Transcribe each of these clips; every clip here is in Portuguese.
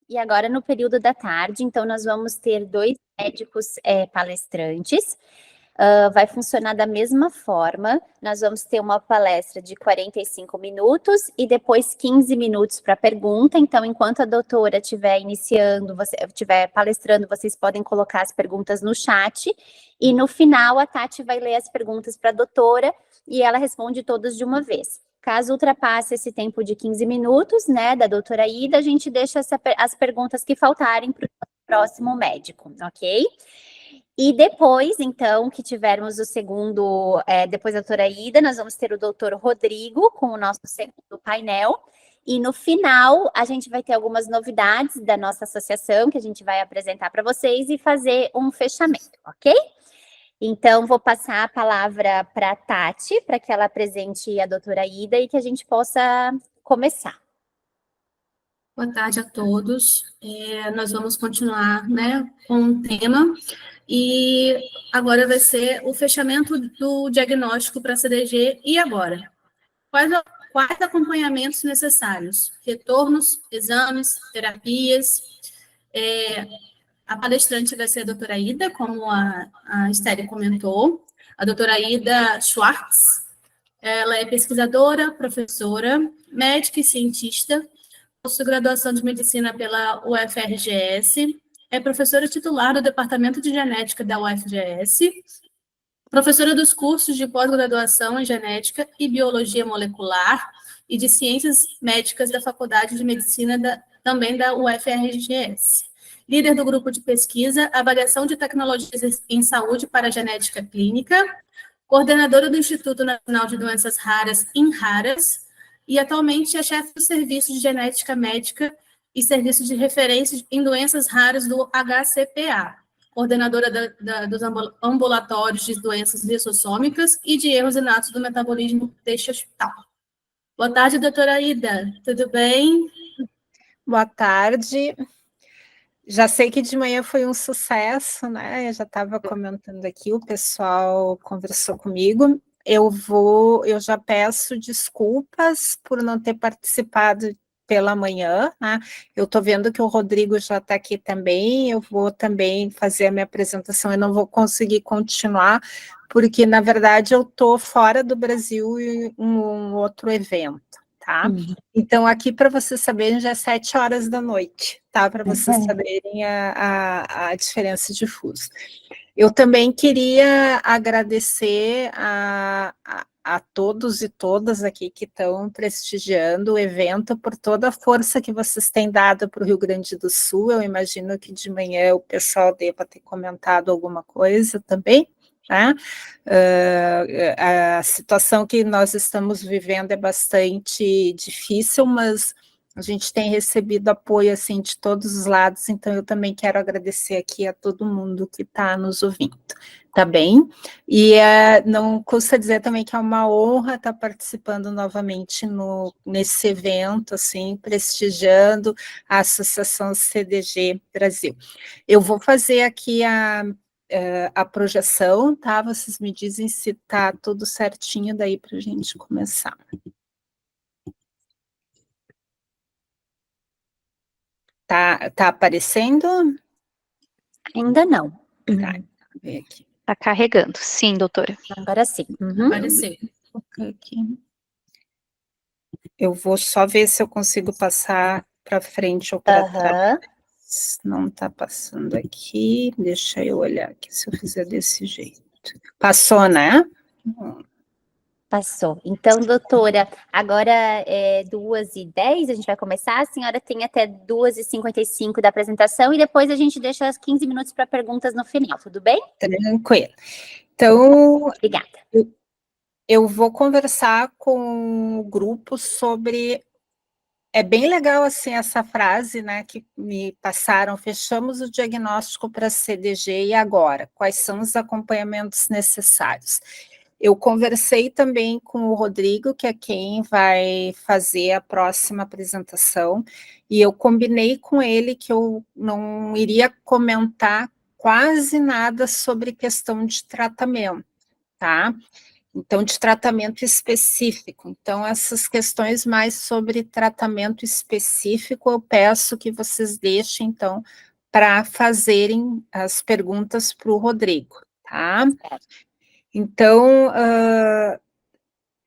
E agora no período da tarde, então nós vamos ter 2 médicos palestrantes. Vai funcionar da mesma forma. Nós vamos ter uma palestra de 45 minutos e depois 15 minutos para pergunta. Então, enquanto a doutora estiver iniciando, estiver palestrando, vocês podem colocar as perguntas no chat. E no final, a Tati vai ler as perguntas para a doutora e ela responde todas de uma vez. Caso ultrapasse esse tempo de 15 minutos, né, da doutora Ida, a gente deixa as perguntas que faltarem para o próximo médico, ok? E depois, então, que tivermos o segundo, depois da doutora Ida, nós vamos ter o doutor Rodrigo com o nosso segundo painel. E no final, a gente vai ter algumas novidades da nossa associação que a gente vai apresentar para vocês e fazer um fechamento, ok? Então, vou passar a palavra para a Tati, para que ela apresente a doutora Ida e que a gente possa começar. Boa tarde a todos. Nós vamos continuar, né, com o tema, e agora vai ser o fechamento do diagnóstico para CDG. E agora? Quais acompanhamentos necessários? Retornos, exames, terapias. A palestrante vai ser a doutora Ida, como a Estelle comentou, a doutora Ida Schwartz. Ela é pesquisadora, professora, médica e cientista, possui graduação de medicina pela UFRGS, é professora titular do Departamento de Genética da UFRGS, professora dos cursos de pós-graduação em Genética e Biologia Molecular e de Ciências Médicas da Faculdade de Medicina também da UFRGS. Líder do grupo de pesquisa Avaliação de Tecnologias em Saúde para a Genética Clínica, coordenadora do Instituto Nacional de Doenças Raras, INRARAS, e atualmente é chefe do Serviço de Genética Médica e Serviço de Referência em Doenças Raras do HCPA, coordenadora dos ambulatórios de doenças lissossômicas e de erros inatos do metabolismo deste hospital. Boa tarde, doutora Ida, tudo bem? Boa tarde. Já sei que de manhã foi um sucesso, né? Eu já estava comentando aqui, o pessoal conversou comigo. Eu já peço desculpas por não ter participado pela manhã, né? Eu estou vendo que o Rodrigo já está aqui também, eu vou também fazer a minha apresentação, eu não vou conseguir continuar, porque, na verdade, eu estou fora do Brasil em um outro evento, tá? Então, aqui, para vocês saberem, já é 7 horas da noite, tá? Para vocês saberem a diferença de fuso. Eu também queria agradecer a todos e todas aqui que estão prestigiando o evento por toda a força que vocês têm dado para o Rio Grande do Sul. Eu imagino que de manhã o pessoal deva ter comentado alguma coisa também, né? A situação que nós estamos vivendo é bastante difícil, mas a gente tem recebido apoio assim de todos os lados, então eu também quero agradecer aqui a todo mundo que está nos ouvindo, tá bem? E não custa dizer também que é uma honra estar participando novamente nesse evento, assim, prestigiando a Associação CDG Brasil. Eu vou fazer aqui a projeção, tá? Vocês me dizem se tá tudo certinho daí para a gente começar. Tá aparecendo? Ainda não. Tá, ver aqui. Tá carregando, sim, doutora. Agora sim. Apareceu. Aqui. Eu vou só ver se eu consigo passar para frente ou para trás. Não está passando aqui. Deixa eu olhar aqui se eu fizer desse jeito. Passou, né? Passou. Então, doutora, agora é 2h10, a gente vai começar. A senhora tem até 2h55 da apresentação e depois a gente deixa 15 minutos para perguntas no final, tudo bem? Tranquilo. Então, obrigada. Eu vou conversar com o grupo sobre... É bem legal, assim, essa frase, né, que me passaram, fechamos o diagnóstico para CDG e agora? Quais são os acompanhamentos necessários? Eu conversei também com o Rodrigo, que é quem vai fazer a próxima apresentação, e eu combinei com ele que eu não iria comentar quase nada sobre questão de tratamento, tá? Então, de tratamento específico. Então, essas questões mais sobre tratamento específico, eu peço que vocês deixem, então, para fazerem as perguntas para o Rodrigo, tá? Então,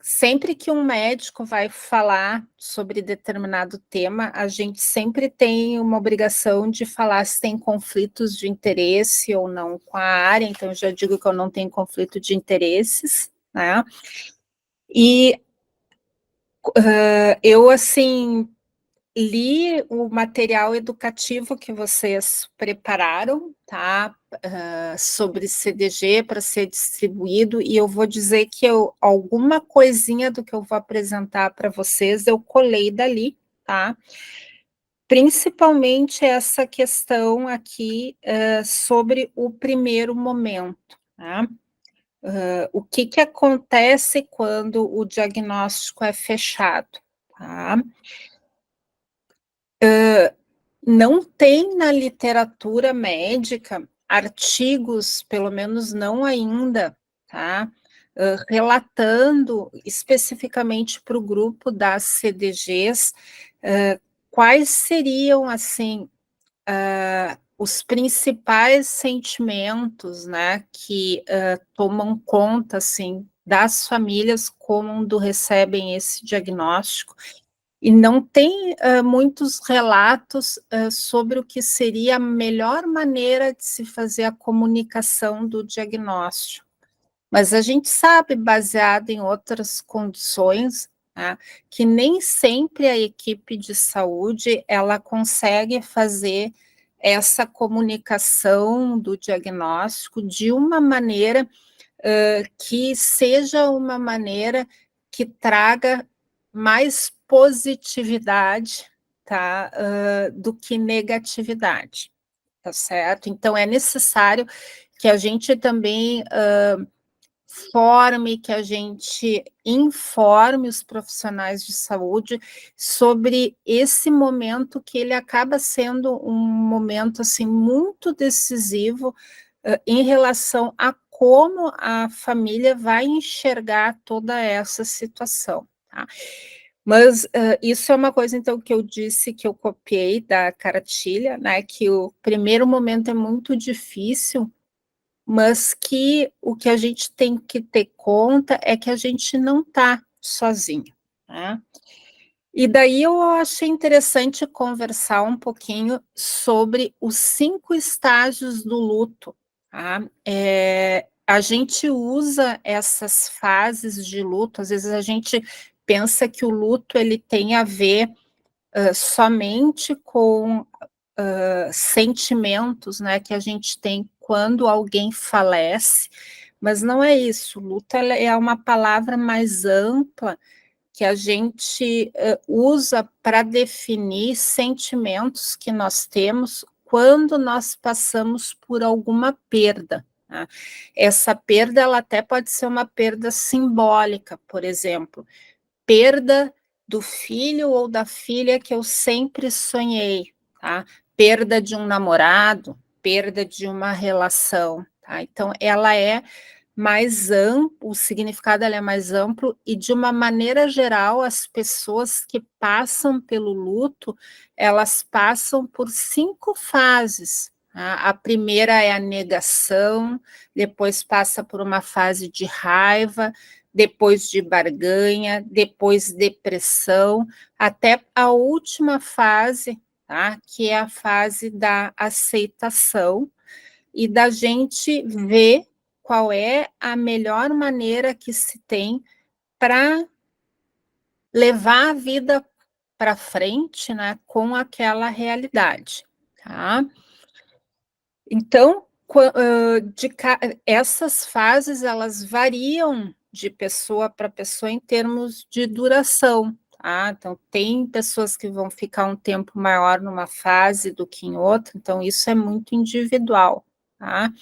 sempre que um médico vai falar sobre determinado tema, a gente sempre tem uma obrigação de falar se tem conflitos de interesse ou não com a área, então eu já digo que eu não tenho conflito de interesses, né? E eu, assim, li o material educativo que vocês prepararam, tá? Sobre CDG para ser distribuído, e eu vou dizer que alguma coisinha do que eu vou apresentar para vocês eu colei dali, tá? Principalmente essa questão aqui sobre o primeiro momento, tá? O que acontece quando o diagnóstico é fechado, tá? Não tem na literatura médica artigos, pelo menos não ainda, tá? Relatando especificamente para o grupo das CDGs, quais seriam, assim, os principais sentimentos, né, que tomam conta, assim, das famílias quando recebem esse diagnóstico. E não tem muitos relatos sobre o que seria a melhor maneira de se fazer a comunicação do diagnóstico. Mas a gente sabe, baseado em outras condições, né, que nem sempre a equipe de saúde ela consegue fazer essa comunicação do diagnóstico de uma maneira que seja uma maneira que traga mais positividade, tá, do que negatividade, tá certo? Então, é necessário que a gente também que a gente informe os profissionais de saúde sobre esse momento que ele acaba sendo um momento, assim, muito decisivo em relação a como a família vai enxergar toda essa situação, tá? Mas isso é uma coisa, então, que eu disse que eu copiei da cartilha, né, que o primeiro momento é muito difícil, mas que o que a gente tem que ter conta é que a gente não está sozinho, né? E daí eu achei interessante conversar um pouquinho sobre os 5 estágios do luto, tá? A gente usa essas fases de luto, às vezes a gente pensa que o luto ele tem a ver somente com sentimentos, né, que a gente tem quando alguém falece, mas não é isso. Luto é uma palavra mais ampla que a gente usa para definir sentimentos que nós temos quando nós passamos por alguma perda, tá? Essa perda, ela até pode ser uma perda simbólica, por exemplo, perda do filho ou da filha que eu sempre sonhei, tá? Perda de um namorado, perda de uma relação, tá? Então, ela é mais amplo, o significado é mais amplo, e de uma maneira geral, as pessoas que passam pelo luto, elas passam por 5 fases. Tá? A primeira é a negação, depois passa por uma fase de raiva, depois de barganha, depois depressão, até a última fase, tá? Que é a fase da aceitação, e da gente ver qual é a melhor maneira que se tem para levar a vida para frente, né, com aquela realidade, tá? Então, essas fases, elas variam de pessoa para pessoa em termos de duração, tá? Então, tem pessoas que vão ficar um tempo maior numa fase do que em outra, então isso é muito individual, tá?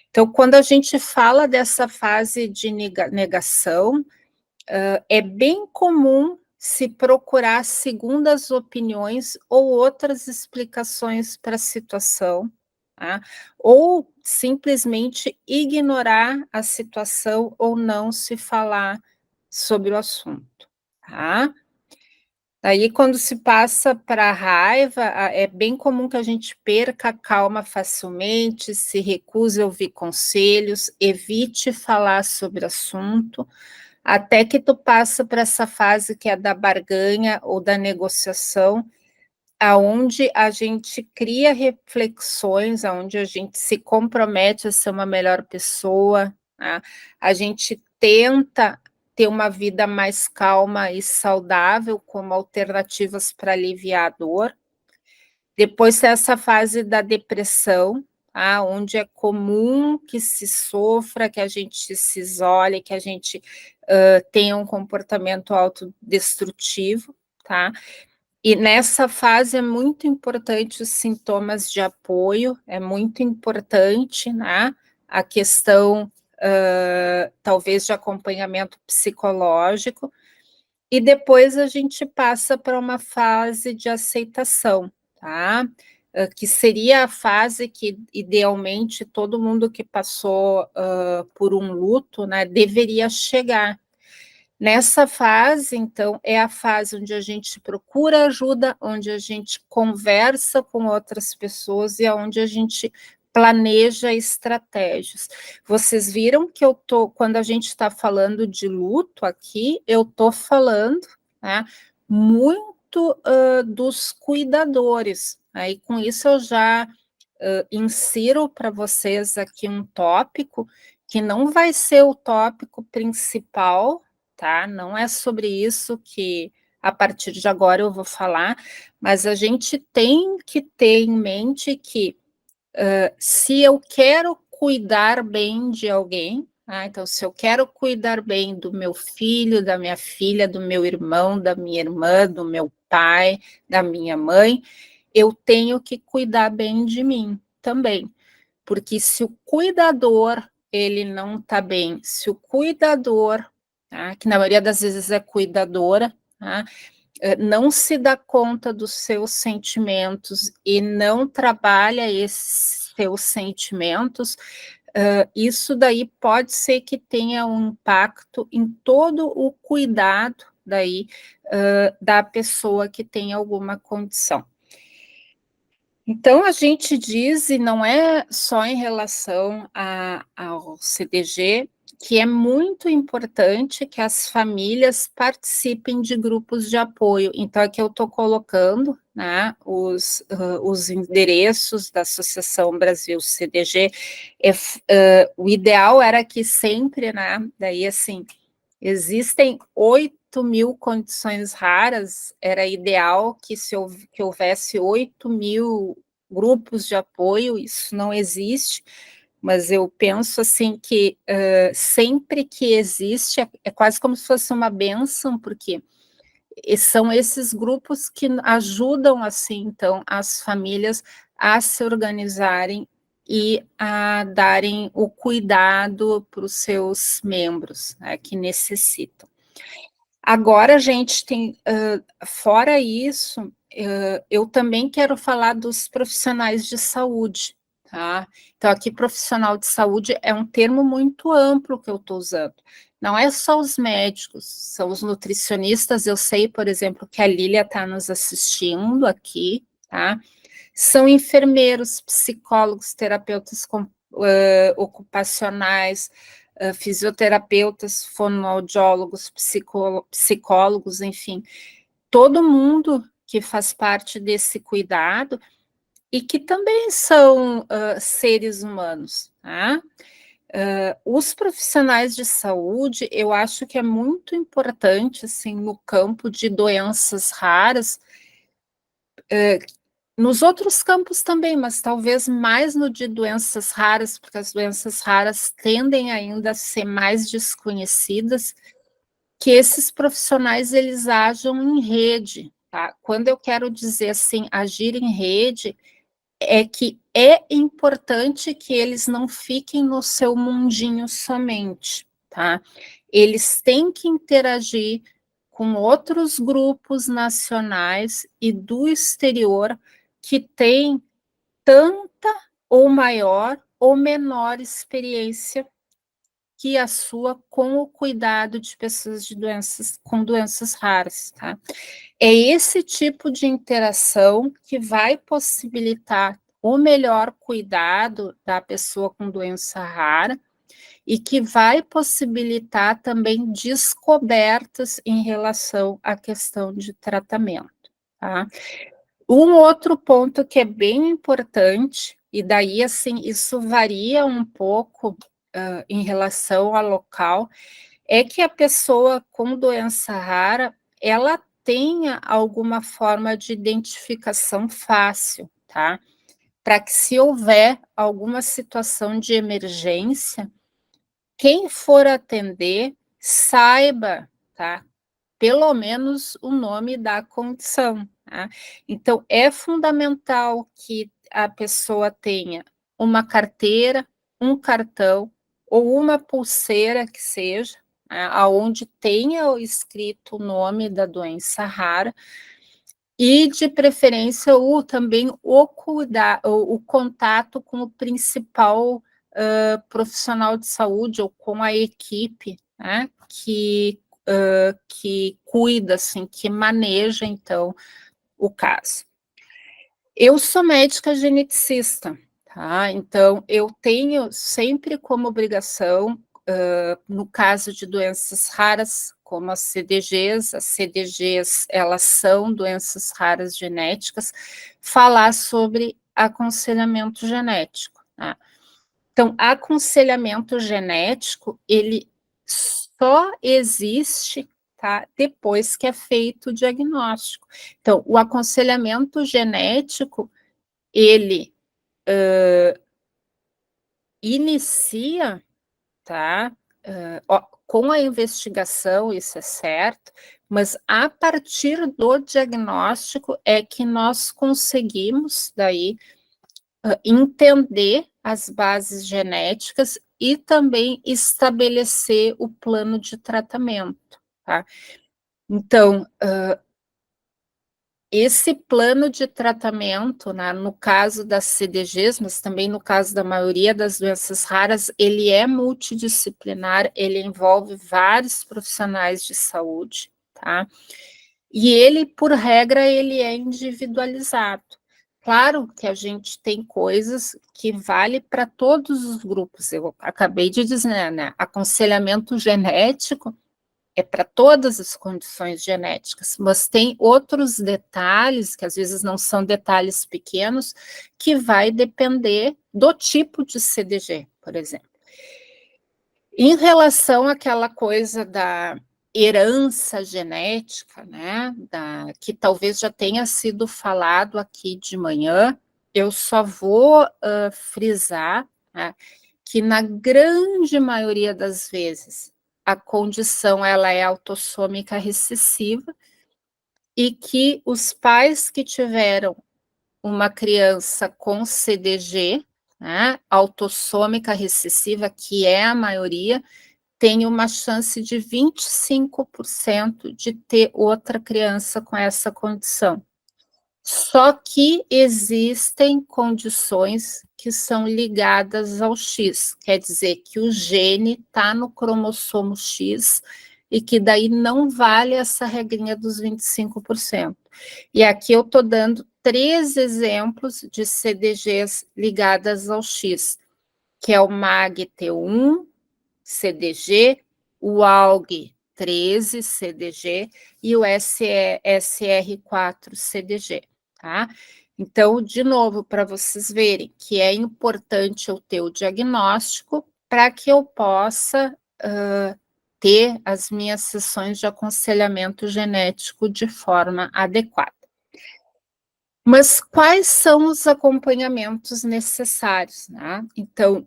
Então, quando a gente fala dessa fase de negação, é bem comum se procurar segundas opiniões ou outras explicações para a situação, tá? Ou simplesmente ignorar a situação ou não se falar sobre o assunto, tá? Aí, quando se passa para a raiva, é bem comum que a gente perca a calma facilmente, se recuse a ouvir conselhos, evite falar sobre o assunto, até que tu passa para essa fase que é da barganha ou da negociação, aonde a gente cria reflexões, aonde a gente se compromete a ser uma melhor pessoa, tá? A gente tenta ter uma vida mais calma e saudável, como alternativas para aliviar a dor. Depois tem essa fase da depressão, tá? Onde é comum que se sofra, que a gente se isole, que a gente tenha um comportamento autodestrutivo, tá? E nessa fase é muito importante os sintomas de apoio, é muito importante, né, a questão, talvez, de acompanhamento psicológico, e depois a gente passa para uma fase de aceitação, tá? Que seria a fase que, idealmente, todo mundo que passou por um luto, né, deveria chegar. Nessa fase, então, é a fase onde a gente procura ajuda, onde a gente conversa com outras pessoas e onde a gente planeja estratégias. Vocês viram que quando a gente está falando de luto aqui, eu estou falando, né, muito dos cuidadores. Aí, com isso, eu já insiro para vocês aqui um tópico que não vai ser o tópico principal, tá? Não é sobre isso que a partir de agora eu vou falar, mas a gente tem que ter em mente que se eu quero cuidar bem de alguém, então se eu quero cuidar bem do meu filho, da minha filha, do meu irmão, da minha irmã, do meu pai, da minha mãe, eu tenho que cuidar bem de mim também, porque se o cuidador ele não está bem, se o cuidador, tá, que na maioria das vezes é cuidadora, tá, não se dá conta dos seus sentimentos e não trabalha esses seus sentimentos, isso daí pode ser que tenha um impacto em todo o cuidado daí da pessoa que tem alguma condição. Então, a gente diz, e não é só em relação ao CDG, que é muito importante que as famílias participem de grupos de apoio. Então, aqui eu estou colocando, né, os endereços da Associação Brasil CDG. O ideal era que sempre, né, daí assim, existem 8.000 condições raras, era ideal que houvesse 8.000 grupos de apoio, isso não existe, mas eu penso assim que sempre que existe, é quase como se fosse uma bênção, porque são esses grupos que ajudam, assim, então, as famílias a se organizarem e a darem o cuidado para os seus membros, né, que necessitam. Agora, a gente tem, fora isso, eu também quero falar dos profissionais de saúde, tá? Então, aqui, profissional de saúde é um termo muito amplo que eu estou usando. Não é só os médicos, são os nutricionistas. Eu sei, por exemplo, que a Lília está nos assistindo aqui, tá? São enfermeiros, psicólogos, terapeutas ocupacionais, fisioterapeutas, fonoaudiólogos, psicólogos, enfim, todo mundo que faz parte desse cuidado e que também são seres humanos, tá? Os profissionais de saúde, eu acho que é muito importante, assim, no campo de doenças raras, nos outros campos também, mas talvez mais no de doenças raras, porque as doenças raras tendem ainda a ser mais desconhecidas, que esses profissionais, eles ajam em rede, tá? Quando eu quero dizer assim, agir em rede, é que é importante que eles não fiquem no seu mundinho somente, tá? Eles têm que interagir com outros grupos nacionais e do exterior que têm tanta ou maior ou menor experiência que a sua com o cuidado de pessoas com doenças raras, tá? É esse tipo de interação que vai possibilitar o melhor cuidado da pessoa com doença rara e que vai possibilitar também descobertas em relação à questão de tratamento, tá? Um outro ponto que é bem importante, e daí, assim, isso varia um pouco em relação ao local, é que a pessoa com doença rara, ela tenha alguma forma de identificação fácil, tá? Para que se houver alguma situação de emergência, quem for atender saiba, tá? Pelo menos o nome da condição, tá? Então, é fundamental que a pessoa tenha uma carteira, um cartão ou uma pulseira que seja, né, aonde tenha escrito o nome da doença rara e, de preferência, também o contato com o principal profissional de saúde ou com a equipe, né, que cuida, assim, que maneja, então, o caso. Eu sou médica geneticista, tá? Então, eu tenho sempre como obrigação, no caso de doenças raras, como as CDGs, elas são doenças raras genéticas, falar sobre aconselhamento genético, tá? Então, aconselhamento genético, ele só existe, tá, depois que é feito o diagnóstico. Então, o aconselhamento genético, ele inicia, tá, com a investigação, isso é certo, mas a partir do diagnóstico é que nós conseguimos, daí, entender as bases genéticas e também estabelecer o plano de tratamento, tá? Então, esse plano de tratamento, né, no caso das CDGs, mas também no caso da maioria das doenças raras, ele é multidisciplinar, ele envolve vários profissionais de saúde, tá? E ele, por regra, ele é individualizado. Claro que a gente tem coisas que vale para todos os grupos. Eu acabei de dizer, né? Aconselhamento genético é para todas as condições genéticas, mas tem outros detalhes, que às vezes não são detalhes pequenos, que vai depender do tipo de CDG, por exemplo. Em relação àquela coisa da herança genética, né, que talvez já tenha sido falado aqui de manhã, eu só vou frisar, né, que na grande maioria das vezes a condição ela é autossômica recessiva e que os pais que tiveram uma criança com CDG, né, autossômica recessiva, que é a maioria, tem uma chance de 25% de ter outra criança com essa condição. Só que existem condições que são ligadas ao X, quer dizer que o gene está no cromossomo X e que daí não vale essa regrinha dos 25%. E aqui eu estou dando 3 exemplos de CDGs ligadas ao X, que é o MAG-T1, CDG, o ALG13 CDG e o SR4 CDG, tá? Então, de novo, para vocês verem que é importante eu ter o diagnóstico para que eu possa ter as minhas sessões de aconselhamento genético de forma adequada. Mas quais são os acompanhamentos necessários, né? Então,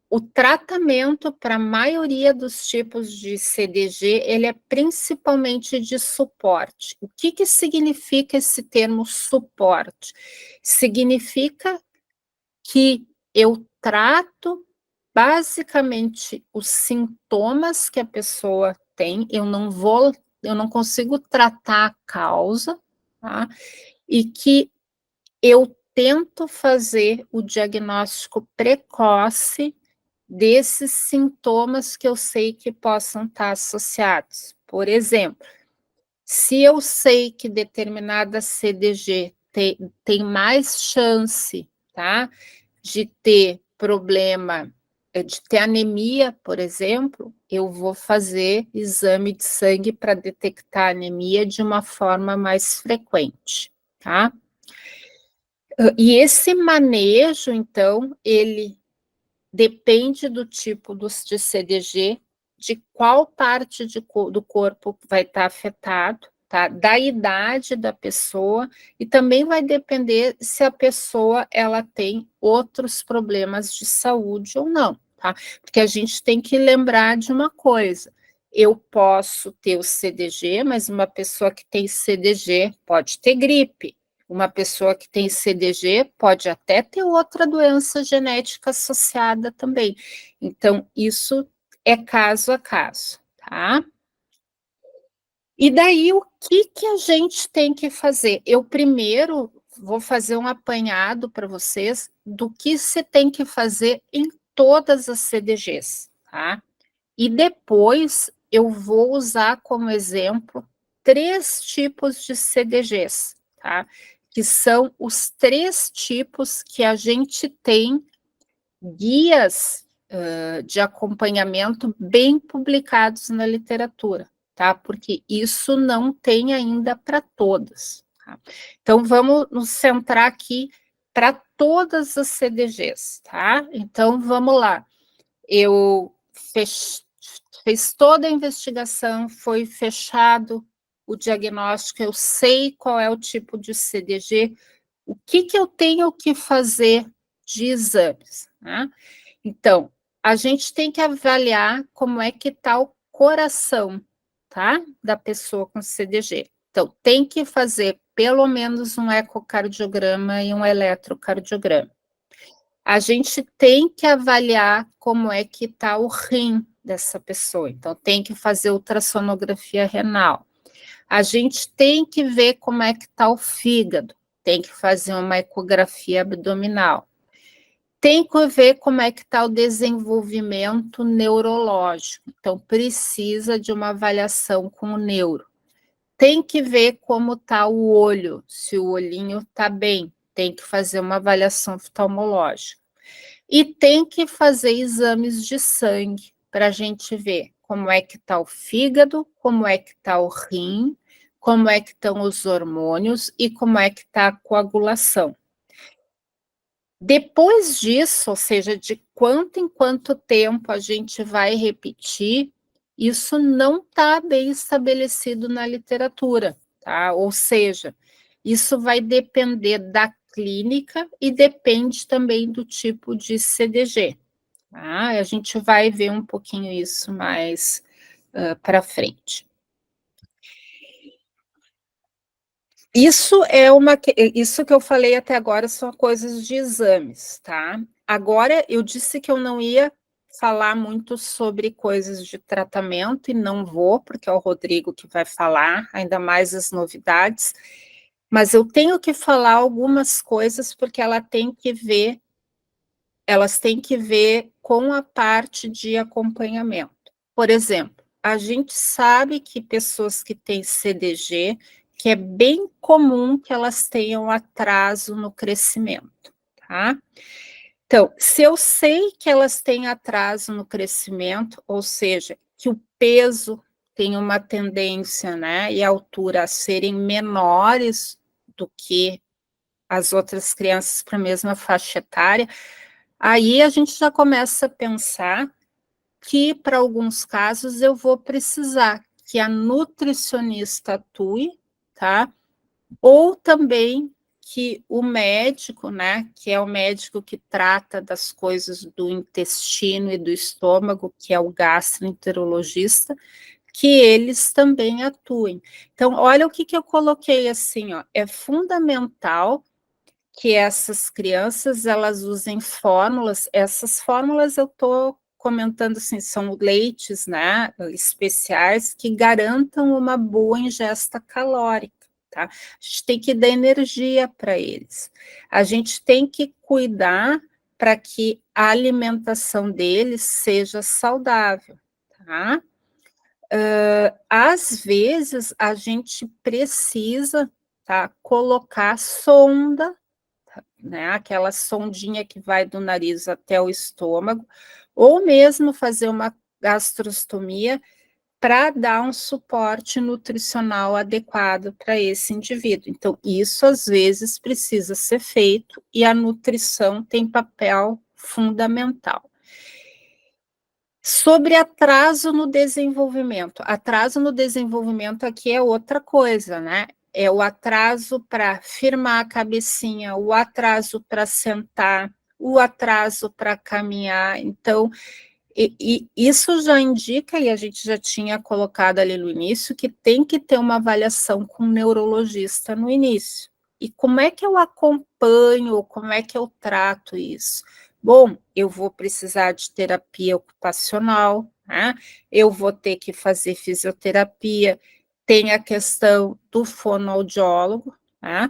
o tratamento para a maioria dos tipos de CDG, ele é principalmente de suporte. O que significa esse termo suporte? Significa que eu trato basicamente os sintomas que a pessoa tem, eu não consigo tratar a causa, tá? E que eu tento fazer o diagnóstico precoce desses sintomas que eu sei que possam estar associados. Por exemplo, se eu sei que determinada CDG tem mais chance, tá, de ter problema, de ter anemia, por exemplo, eu vou fazer exame de sangue para detectar anemia de uma forma mais frequente, tá? E esse manejo, então, ele depende do tipo de CDG, de qual parte do corpo vai estar afetado, tá? Da idade da pessoa, e também vai depender se a pessoa ela tem outros problemas de saúde ou não, tá? Porque a gente tem que lembrar de uma coisa. Eu posso ter o CDG, mas uma pessoa que tem CDG pode ter gripe. Uma pessoa que tem CDG pode até ter outra doença genética associada também. Então, isso é caso a caso, tá? E daí, o que a gente tem que fazer? Eu primeiro vou fazer um apanhado para vocês do que se tem que fazer em todas as CDGs, tá? E depois eu vou usar como exemplo 3 tipos de CDGs, tá? Que são os 3 tipos que a gente tem guias de acompanhamento bem publicados na literatura, tá? Porque isso não tem ainda para todas. Tá? Então, vamos nos centrar aqui para todas as CDGs, tá? Então, vamos lá. Eu fiz toda a investigação, foi fechado o diagnóstico, eu sei qual é o tipo de CDG, o que eu tenho que fazer de exames, né? Então, a gente tem que avaliar como é que está o coração, tá? Da pessoa com CDG. Então, tem que fazer pelo menos um ecocardiograma e um eletrocardiograma. A gente tem que avaliar como é que está o rim dessa pessoa. Então, tem que fazer ultrassonografia renal. A gente tem que ver como é que está o fígado. Tem que fazer uma ecografia abdominal. Tem que ver como é que está o desenvolvimento neurológico. Então, precisa de uma avaliação com o neuro. Tem que ver como está o olho, se o olhinho está bem. Tem que fazer uma avaliação oftalmológica. E tem que fazer exames de sangue para a gente ver como é que está o fígado, como é que está o rim, como é que estão os hormônios e como é que está a coagulação. Depois disso, ou seja, de quanto em quanto tempo a gente vai repetir, isso não está bem estabelecido na literatura, tá? Ou seja, isso vai depender da clínica e depende também do tipo de CDG. Tá? A gente vai ver um pouquinho isso mais para frente. Isso isso que eu falei até agora são coisas de exames, tá? Agora eu disse que eu não ia falar muito sobre coisas de tratamento e não vou, porque é o Rodrigo que vai falar, ainda mais as novidades. Mas eu tenho que falar algumas coisas porque elas têm que ver com a parte de acompanhamento. Por exemplo, a gente sabe que pessoas que têm CDG, que é bem comum que elas tenham atraso no crescimento, tá? Então, se eu sei que elas têm atraso no crescimento, ou seja, que o peso tem uma tendência, né, e a altura a serem menores do que as outras crianças para a mesma faixa etária, aí a gente já começa a pensar que, para alguns casos, eu vou precisar que a nutricionista atue, tá? Ou também que o médico, né, que é o médico que trata das coisas do intestino e do estômago, que é o gastroenterologista, que eles também atuem. Então, olha o que eu coloquei assim, ó, é fundamental que essas crianças, elas usem fórmulas, essas fórmulas eu estou comentando assim, são leites, né, especiais, que garantam uma boa ingesta calórica, tá? A gente tem que dar energia para eles. A gente tem que cuidar para que a alimentação deles seja saudável, tá? Às vezes, a gente precisa, tá, colocar sonda, né, aquela sondinha que vai do nariz até o estômago, ou mesmo fazer uma gastrostomia para dar um suporte nutricional adequado para esse indivíduo. Então, isso às vezes precisa ser feito e a nutrição tem papel fundamental. Sobre atraso no desenvolvimento. Atraso no desenvolvimento aqui é outra coisa, né? É o atraso para firmar a cabecinha, o atraso para sentar, o atraso para caminhar. Então, e isso já indica, e a gente já tinha colocado ali no início, que tem que ter uma avaliação com o neurologista no início. E como é que eu acompanho, como é que eu trato isso? Bom, eu vou precisar de terapia ocupacional, né? Eu vou ter que fazer fisioterapia, tem a questão do fonoaudiólogo, né?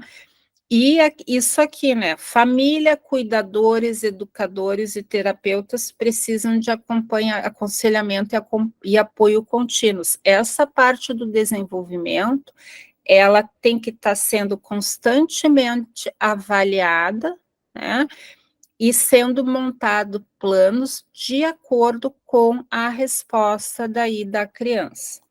E isso aqui, né? Família, cuidadores, educadores e terapeutas precisam de aconselhamento e apoio contínuos. Essa parte do desenvolvimento, ela tem que estar sendo constantemente avaliada, né? E sendo montado planos de acordo com a resposta daí da criança.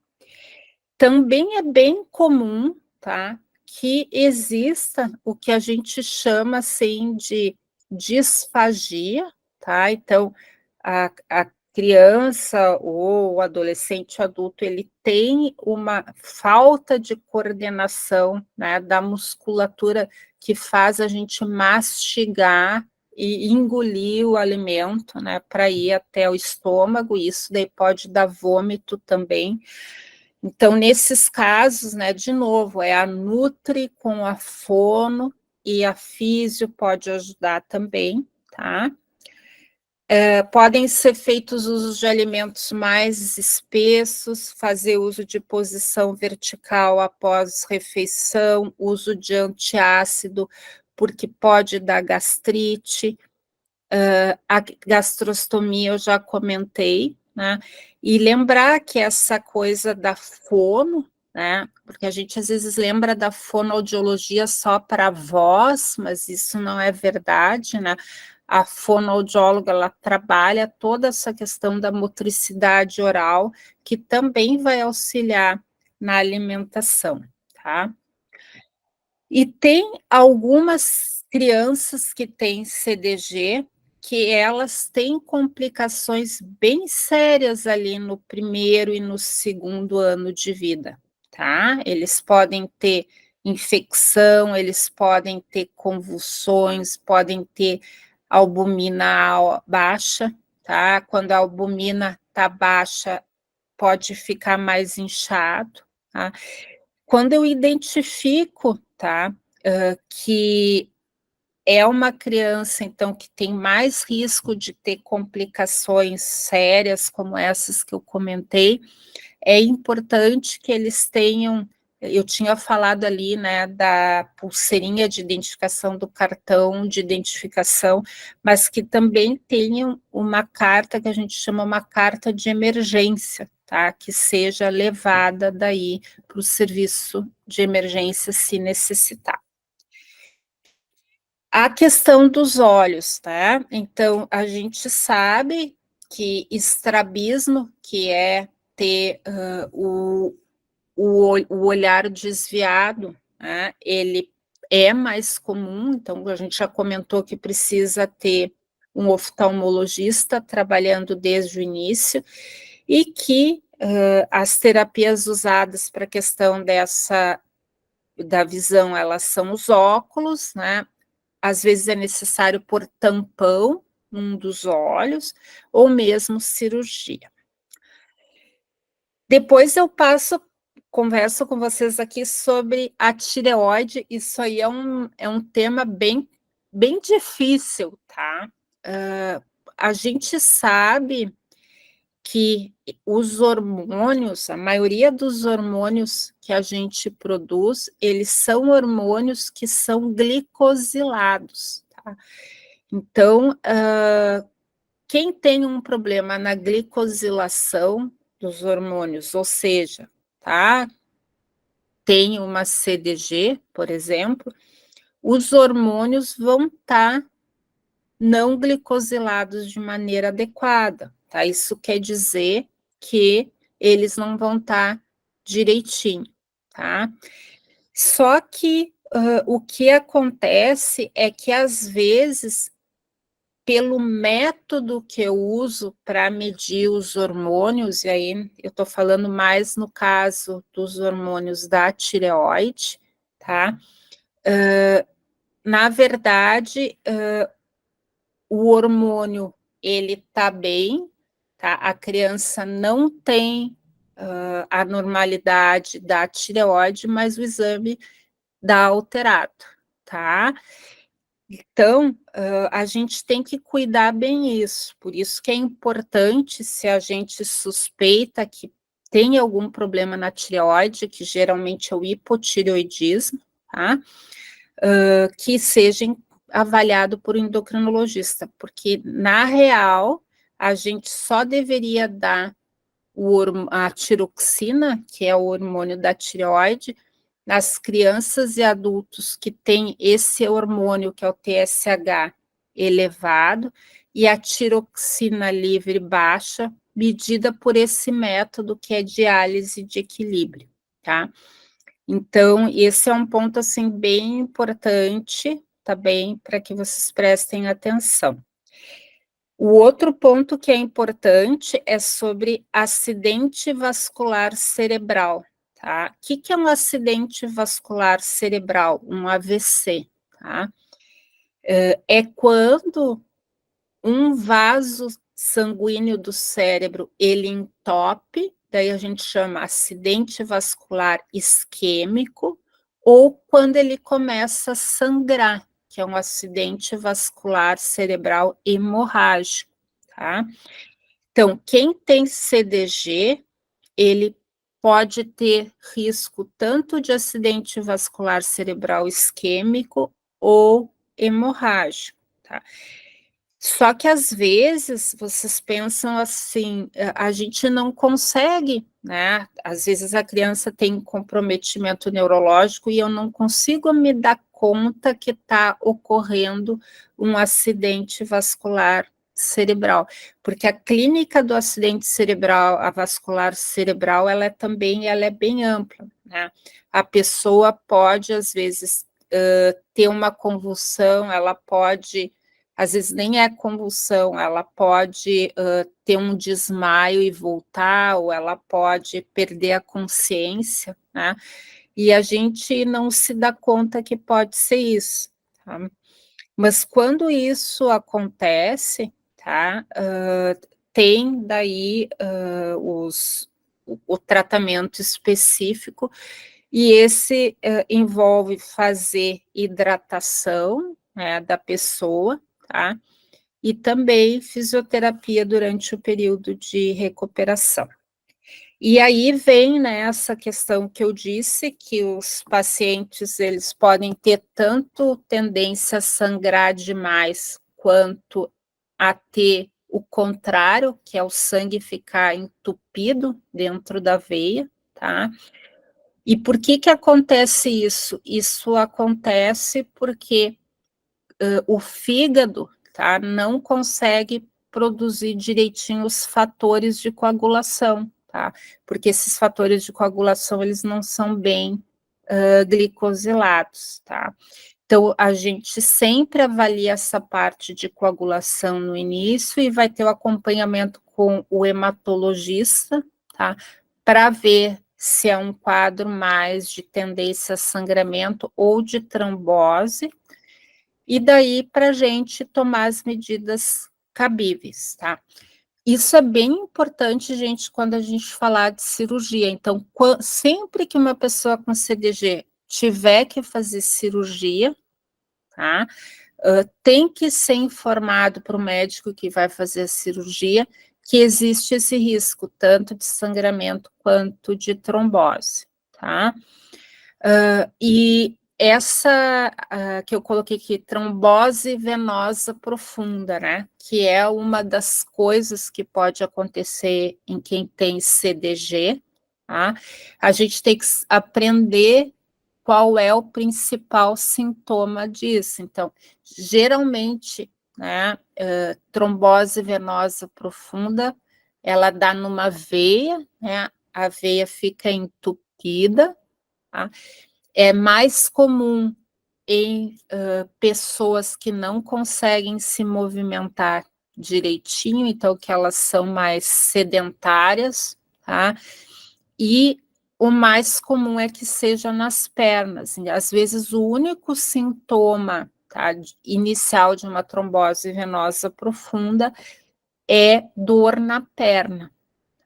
Também é bem comum, tá, que exista o que a gente chama, assim, de disfagia, tá? Então, a criança ou o adolescente adulto, ele tem uma falta de coordenação, né, da musculatura que faz a gente mastigar e engolir o alimento, né, para ir até o estômago, e isso daí pode dar vômito também. Então, nesses casos, né, de novo, é a Nutri com a fono e a físio pode ajudar também, tá? Podem ser feitos usos de alimentos mais espessos, fazer uso de posição vertical após refeição, uso de antiácido, porque pode dar gastrite. A gastrostomia eu já comentei, né? E lembrar que essa coisa da fono, né? Porque a gente às vezes lembra da fonoaudiologia só para a voz, mas isso não é verdade, né? A fonoaudióloga, ela trabalha toda essa questão da motricidade oral, que também vai auxiliar na alimentação, tá? E tem algumas crianças que têm CDG, que elas têm complicações bem sérias ali no primeiro e no segundo ano de vida, tá? Eles podem ter infecção, eles podem ter convulsões, podem ter albumina baixa, tá? Quando a albumina está baixa, pode ficar mais inchado, tá? Quando eu identifico, tá, que é uma criança, então, que tem mais risco de ter complicações sérias, como essas que eu comentei, é importante que eles tenham, eu tinha falado ali, né, da pulseirinha de identificação, do cartão de identificação, mas que também tenham uma carta que a gente chama uma carta de emergência, tá, que seja levada daí para o serviço de emergência se necessitar. A questão dos olhos, tá? Então, a gente sabe que estrabismo, que é ter o olhar desviado, né, ele é mais comum, então a gente já comentou que precisa ter um oftalmologista trabalhando desde o início, e que as terapias usadas para a questão da visão, elas são os óculos, né? Às vezes é necessário pôr tampão num dos olhos, ou mesmo cirurgia. Depois eu converso com vocês aqui sobre a tireoide. Isso aí é um tema bem difícil, tá? A gente sabe que os hormônios, a maioria dos hormônios que a gente produz, eles são hormônios que são glicosilados, tá? Então, quem tem um problema na glicosilação dos hormônios, ou seja, tá? Tem uma CDG, por exemplo, os hormônios vão estar não glicosilados de maneira adequada, tá? Isso quer dizer que eles não vão estar direitinho, tá? Só que o que acontece é que, às vezes, pelo método que eu uso para medir os hormônios, e aí eu estou falando mais no caso dos hormônios da tireoide, tá? Na verdade, o hormônio, ele está bem, tá? A criança não tem anormalidade da tireoide, mas o exame dá alterado, tá? Então, a gente tem que cuidar bem isso, por isso que é importante, se a gente suspeita que tem algum problema na tireoide, que geralmente é o hipotireoidismo, tá? Que seja avaliado por um endocrinologista, porque, na real, a gente só deveria dar a tiroxina, que é o hormônio da tireoide, nas crianças e adultos que têm esse hormônio, que é o TSH, elevado, e a tiroxina livre baixa, medida por esse método que é diálise de equilíbrio, tá? Então, esse é um ponto, assim, bem importante, tá bem, para que vocês prestem atenção. O outro ponto que é importante é sobre acidente vascular cerebral, tá? O que é um acidente vascular cerebral? Um AVC, tá? É quando um vaso sanguíneo do cérebro, ele entope, daí a gente chama acidente vascular isquêmico, ou quando ele começa a sangrar, que é um acidente vascular cerebral hemorrágico, tá? Então, quem tem CDG, ele pode ter risco tanto de acidente vascular cerebral isquêmico ou hemorrágico, tá? Só que, às vezes, vocês pensam assim, a gente não consegue, né? Às vezes a criança tem comprometimento neurológico e eu não consigo me dar conta que está ocorrendo um acidente vascular cerebral, porque a clínica do acidente cerebral, a vascular cerebral, ela é bem ampla, né? A pessoa pode, às vezes, ter uma convulsão, ela pode... Às vezes nem é convulsão, ela pode ter um desmaio e voltar, ou ela pode perder a consciência, né? E a gente não se dá conta que pode ser isso, tá? Mas quando isso acontece, tá? Tem daí o tratamento específico, e esse envolve fazer hidratação, né, da pessoa, tá? E também fisioterapia durante o período de recuperação. E aí vem, né, essa questão que eu disse, que os pacientes, eles podem ter tanto tendência a sangrar demais, quanto a ter o contrário, que é o sangue ficar entupido dentro da veia, tá? E por que acontece isso? Isso acontece porque o fígado, tá, não consegue produzir direitinho os fatores de coagulação, tá? Porque esses fatores de coagulação, eles não são bem glicosilados, tá? Então, a gente sempre avalia essa parte de coagulação no início e vai ter o acompanhamento com o hematologista, tá? Para ver se é um quadro mais de tendência a sangramento ou de trombose, e daí para a gente tomar as medidas cabíveis, tá? Isso é bem importante, gente, quando a gente falar de cirurgia. Então, sempre que uma pessoa com CDG tiver que fazer cirurgia, tá? Tem que ser informado para o médico que vai fazer a cirurgia que existe esse risco, tanto de sangramento quanto de trombose, tá? E essa que eu coloquei aqui, trombose venosa profunda, né? Que é uma das coisas que pode acontecer em quem tem CDG, tá? A gente tem que aprender qual é o principal sintoma disso. Então, geralmente, né, trombose venosa profunda, ela dá numa veia, né? A veia fica entupida, tá? É mais comum em pessoas que não conseguem se movimentar direitinho, então que elas são mais sedentárias, tá? E o mais comum é que seja nas pernas. Às vezes o único sintoma, tá, inicial de uma trombose venosa profunda é dor na perna,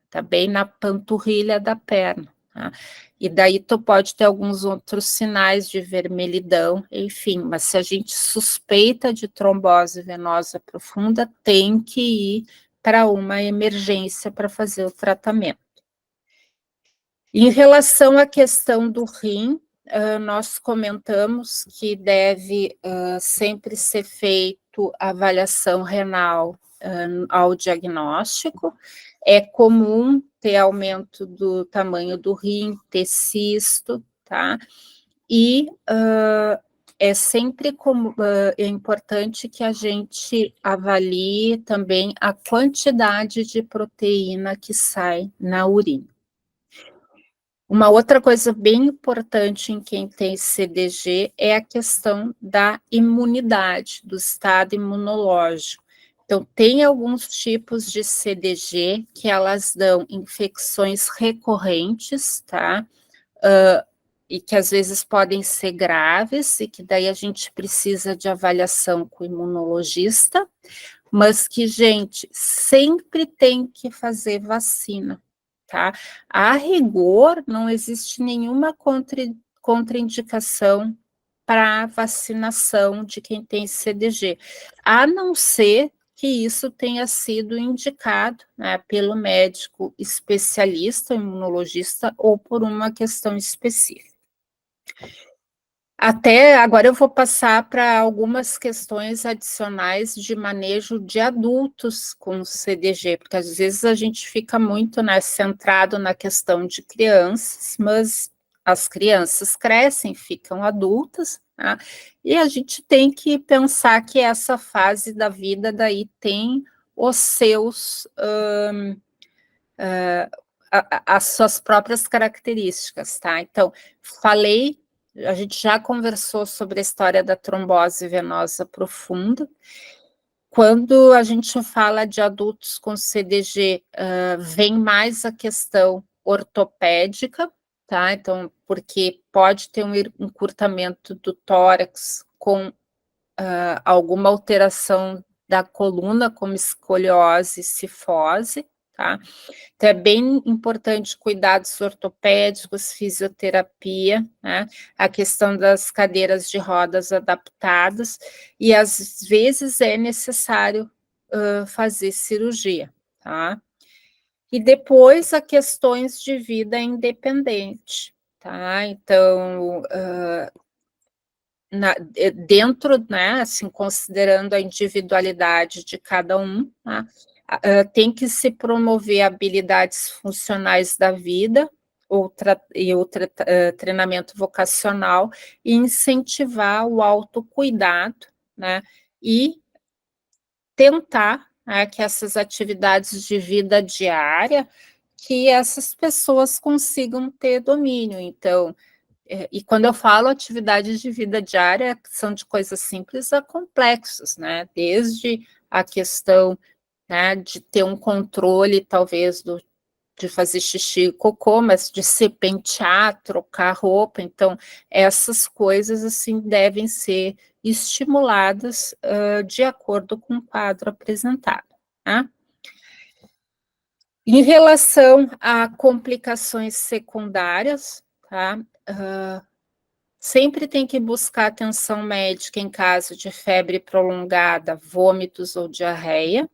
tá bem na panturrilha da perna, tá? E daí tu pode ter alguns outros sinais de vermelhidão, enfim, mas se a gente suspeita de trombose venosa profunda, tem que ir para uma emergência para fazer o tratamento. Em relação à questão do rim, nós comentamos que deve sempre ser feito avaliação renal ao diagnóstico. É comum ter aumento do tamanho do rim, ter cisto, tá? E é sempre é importante que a gente avalie também a quantidade de proteína que sai na urina. Uma outra coisa bem importante em quem tem CDG é a questão da imunidade, do estado imunológico. Então, tem alguns tipos de CDG que elas dão infecções recorrentes, tá? E que às vezes podem ser graves, e que daí a gente precisa de avaliação com o imunologista, mas que, gente, sempre tem que fazer vacina, tá? A rigor, não existe nenhuma contraindicação para vacinação de quem tem CDG, a não ser que isso tenha sido indicado, né, pelo médico especialista, imunologista, ou por uma questão específica. Até agora eu vou passar para algumas questões adicionais de manejo de adultos com CDG, porque às vezes a gente fica muito, né, centrado na questão de crianças, mas as crianças crescem, ficam adultas, tá? E a gente tem que pensar que essa fase da vida daí tem os seus as suas próprias características, tá? Então, a gente já conversou sobre a história da trombose venosa profunda. Quando a gente fala de adultos com CDG, vem mais a questão ortopédica, tá? Então, porque pode ter um encurtamento do tórax com alguma alteração da coluna, como escoliose, cifose, tá? Então, é bem importante cuidados ortopédicos, fisioterapia, né? A questão das cadeiras de rodas adaptadas, e às vezes é necessário fazer cirurgia, tá? E depois, as questões de vida independente, tá? Então, dentro, né, assim, considerando a individualidade de cada um, tá? Tem que se promover habilidades funcionais da vida, treinamento vocacional, e incentivar o autocuidado, né, e tentar, né, que essas atividades de vida diária, que essas pessoas consigam ter domínio. Então, e quando eu falo atividades de vida diária, são de coisas simples a complexas, né? Desde a questão, né, de ter um controle, talvez, de fazer xixi e cocô, mas de se pentear, trocar roupa. Então, essas coisas, assim, devem ser estimuladas de acordo com o quadro apresentado, tá? Em relação a complicações secundárias, tá? Sempre tem que buscar atenção médica em caso de febre prolongada, vômitos ou diarreia.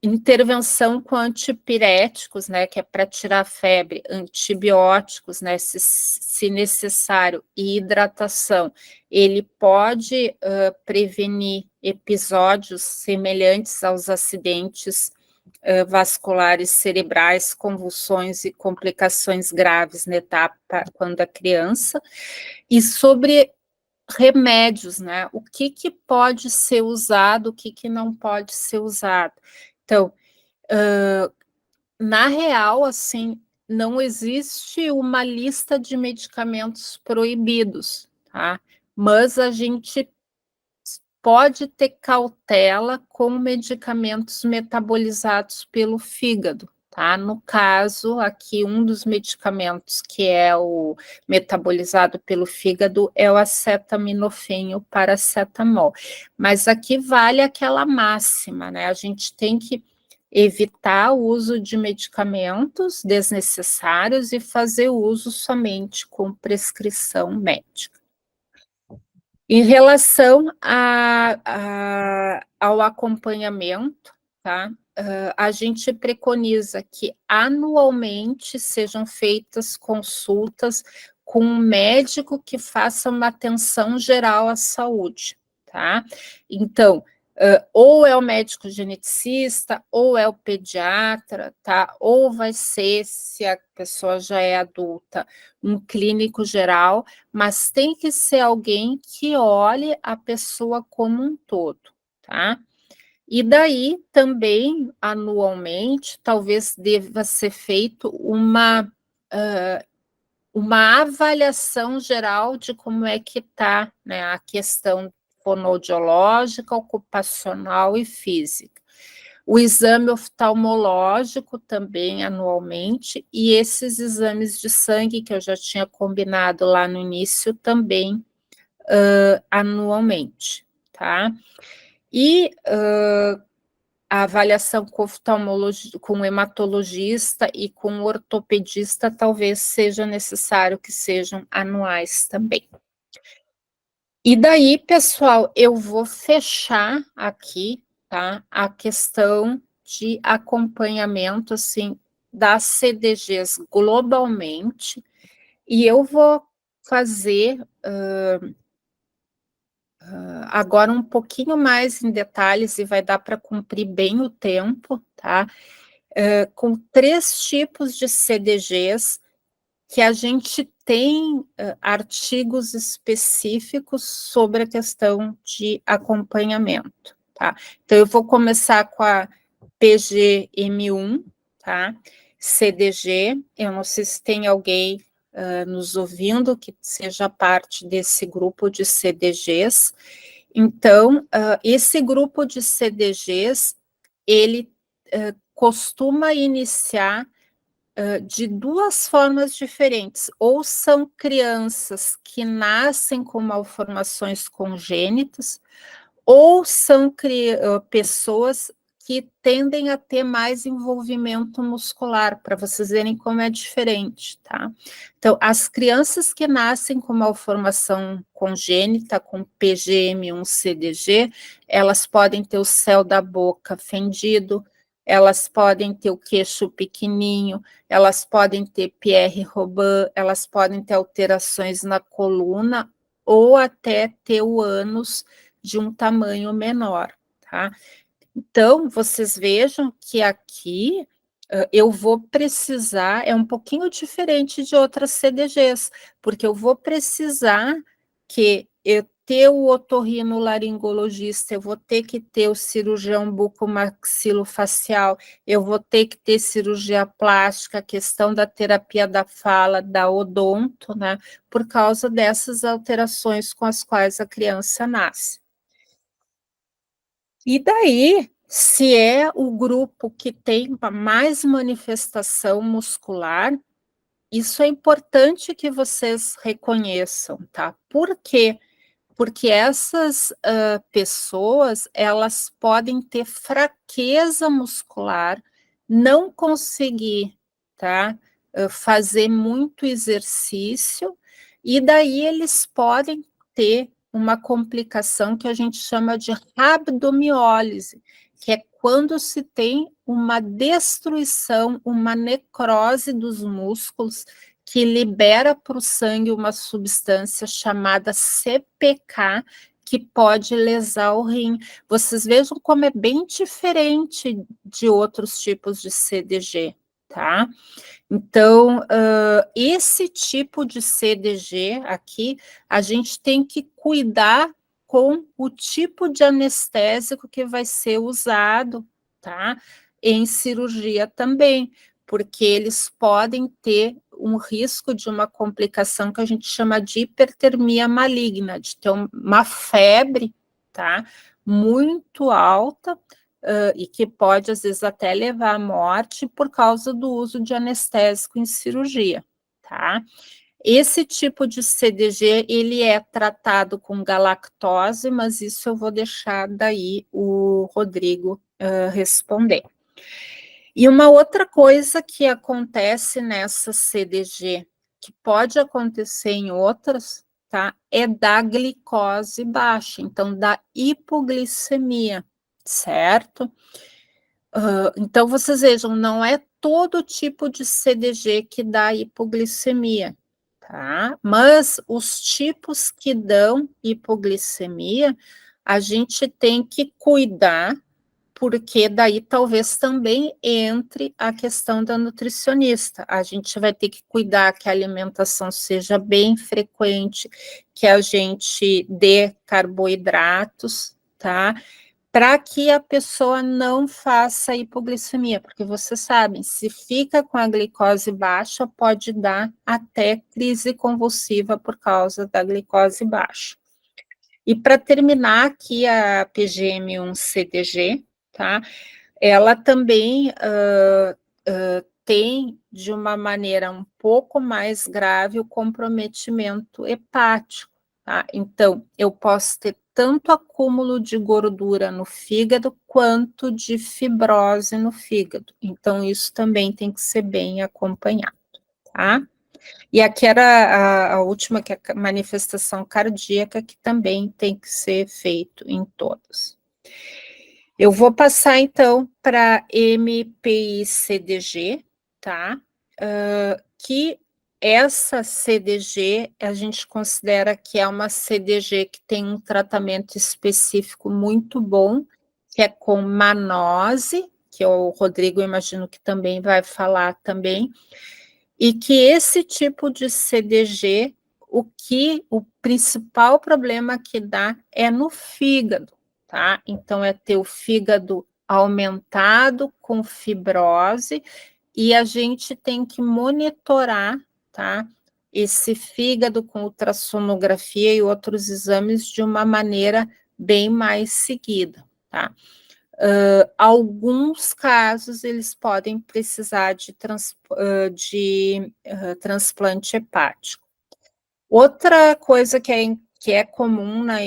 Intervenção com antipiréticos, né, que é para tirar a febre, antibióticos, né, se necessário, e hidratação, ele pode prevenir episódios semelhantes aos acidentes vasculares cerebrais, convulsões e complicações graves na etapa quando a criança. E sobre remédios, né? O que pode ser usado, o que não pode ser usado. Então, na real, assim, não existe uma lista de medicamentos proibidos, tá? Mas a gente pode ter cautela com medicamentos metabolizados pelo fígado, tá? No caso, aqui, um dos medicamentos que é o metabolizado pelo fígado é o acetaminofém, o paracetamol. Mas aqui vale aquela máxima, né? A gente tem que evitar o uso de medicamentos desnecessários e fazer uso somente com prescrição médica. Em relação ao acompanhamento, tá? A gente preconiza que anualmente sejam feitas consultas com um médico que faça uma atenção geral à saúde, tá? Então, ou é o médico geneticista, ou é o pediatra, tá? Ou vai ser, se a pessoa já é adulta, um clínico geral, mas tem que ser alguém que olhe a pessoa como um todo, tá? E daí também, anualmente, talvez deva ser feito uma avaliação geral de como é que está, né, a questão fonoaudiológica, ocupacional e física. O exame oftalmológico também anualmente, e esses exames de sangue que eu já tinha combinado lá no início também anualmente, tá? E a avaliação com com o hematologista e com o ortopedista talvez seja necessário que sejam anuais também. E daí, pessoal, eu vou fechar aqui, tá, a questão de acompanhamento, assim, das CDGs globalmente, e eu vou fazer agora um pouquinho mais em detalhes, e vai dar para cumprir bem o tempo, tá, com 3 tipos de CDGs, que a gente tem artigos específicos sobre a questão de acompanhamento, tá? Então, eu vou começar com a PGM1, tá? CDG, eu não sei se tem alguém nos ouvindo que seja parte desse grupo de CDGs. Então, esse grupo de CDGs, ele costuma iniciar de 2 formas diferentes, ou são crianças que nascem com malformações congênitas, ou são pessoas que tendem a ter mais envolvimento muscular, para vocês verem como é diferente, tá? Então, as crianças que nascem com malformação congênita, com PGM1-CDG, elas podem ter o céu da boca fendido, elas podem ter o queixo pequenininho, elas podem ter Pierre-Robin, elas podem ter alterações na coluna, ou até ter o ânus de um tamanho menor, tá? Então, vocês vejam que aqui eu vou precisar, é um pouquinho diferente de outras CDGs, porque eu vou precisar que eu ter o otorrinolaringologista, eu vou ter que ter o cirurgião bucomaxilofacial, eu vou ter que ter cirurgia plástica, a questão da terapia da fala, da odonto, né, por causa dessas alterações com as quais a criança nasce. E daí, se é o grupo que tem mais manifestação muscular, isso é importante que vocês reconheçam, tá? Por quê? Porque essas pessoas, elas podem ter fraqueza muscular, não conseguir, tá? Fazer muito exercício, e daí eles podem ter uma complicação que a gente chama de rabdomiólise, que é quando se tem uma destruição, uma necrose dos músculos, que libera para o sangue uma substância chamada CPK, que pode lesar o rim. Vocês vejam como é bem diferente de outros tipos de CDG, tá? Então, esse tipo de CDG aqui, a gente tem que cuidar com o tipo de anestésico que vai ser usado, tá? Em cirurgia também, porque eles podem ter um risco de uma complicação que a gente chama de hipertermia maligna, de ter uma febre, tá? Muito alta, e que pode, às vezes, até levar à morte por causa do uso de anestésico em cirurgia, tá? Esse tipo de CDG, ele é tratado com galactose, mas isso eu vou deixar daí o Rodrigo responder. E uma outra coisa que acontece nessa CDG, que pode acontecer em outras, tá? É da glicose baixa, então da hipoglicemia, certo? Então, vocês vejam, não é todo tipo de CDG que dá hipoglicemia, tá? Mas os tipos que dão hipoglicemia, a gente tem que cuidar, porque daí talvez também entre a questão da nutricionista. A gente vai ter que cuidar que a alimentação seja bem frequente, que a gente dê carboidratos, tá? Para que a pessoa não faça hipoglicemia, porque vocês sabem, se fica com a glicose baixa, pode dar até crise convulsiva por causa da glicose baixa. E para terminar aqui a PGM1-CDG, tá? Ela também tem, de uma maneira um pouco mais grave, o comprometimento hepático, tá? Então, eu posso ter tanto acúmulo de gordura no fígado, quanto de fibrose no fígado. Então, isso também tem que ser bem acompanhado, tá? E aqui era a última, que é a manifestação cardíaca, que também tem que ser feito em todos. Eu vou passar, então, para MPI-CDG, tá? Que essa CDG, a gente considera que é uma CDG que tem um tratamento específico muito bom, que é com manose, que o Rodrigo, imagino que também vai falar também, e que esse tipo de CDG, o principal problema que dá é no fígado, tá? Então, é ter o fígado aumentado com fibrose, e a gente tem que monitorar, tá? Esse fígado com ultrassonografia e outros exames de uma maneira bem mais seguida, tá? Alguns casos, eles podem precisar de transplante hepático. Outra coisa que é comum na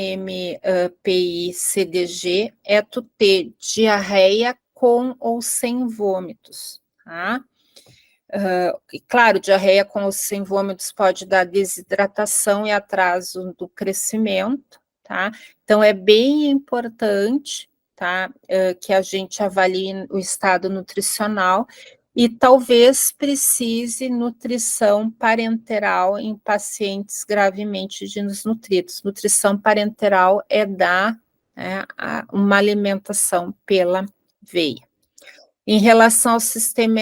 MPI-CDG é tu ter diarreia com ou sem vômitos, tá? E claro, diarreia com ou sem vômitos pode dar desidratação e atraso do crescimento, tá? Então, é bem importante, tá? Que a gente avalie o estado nutricional e talvez precise nutrição parenteral em pacientes gravemente desnutridos. Nutrição parenteral é dar uma alimentação pela veia. Em relação ao sistema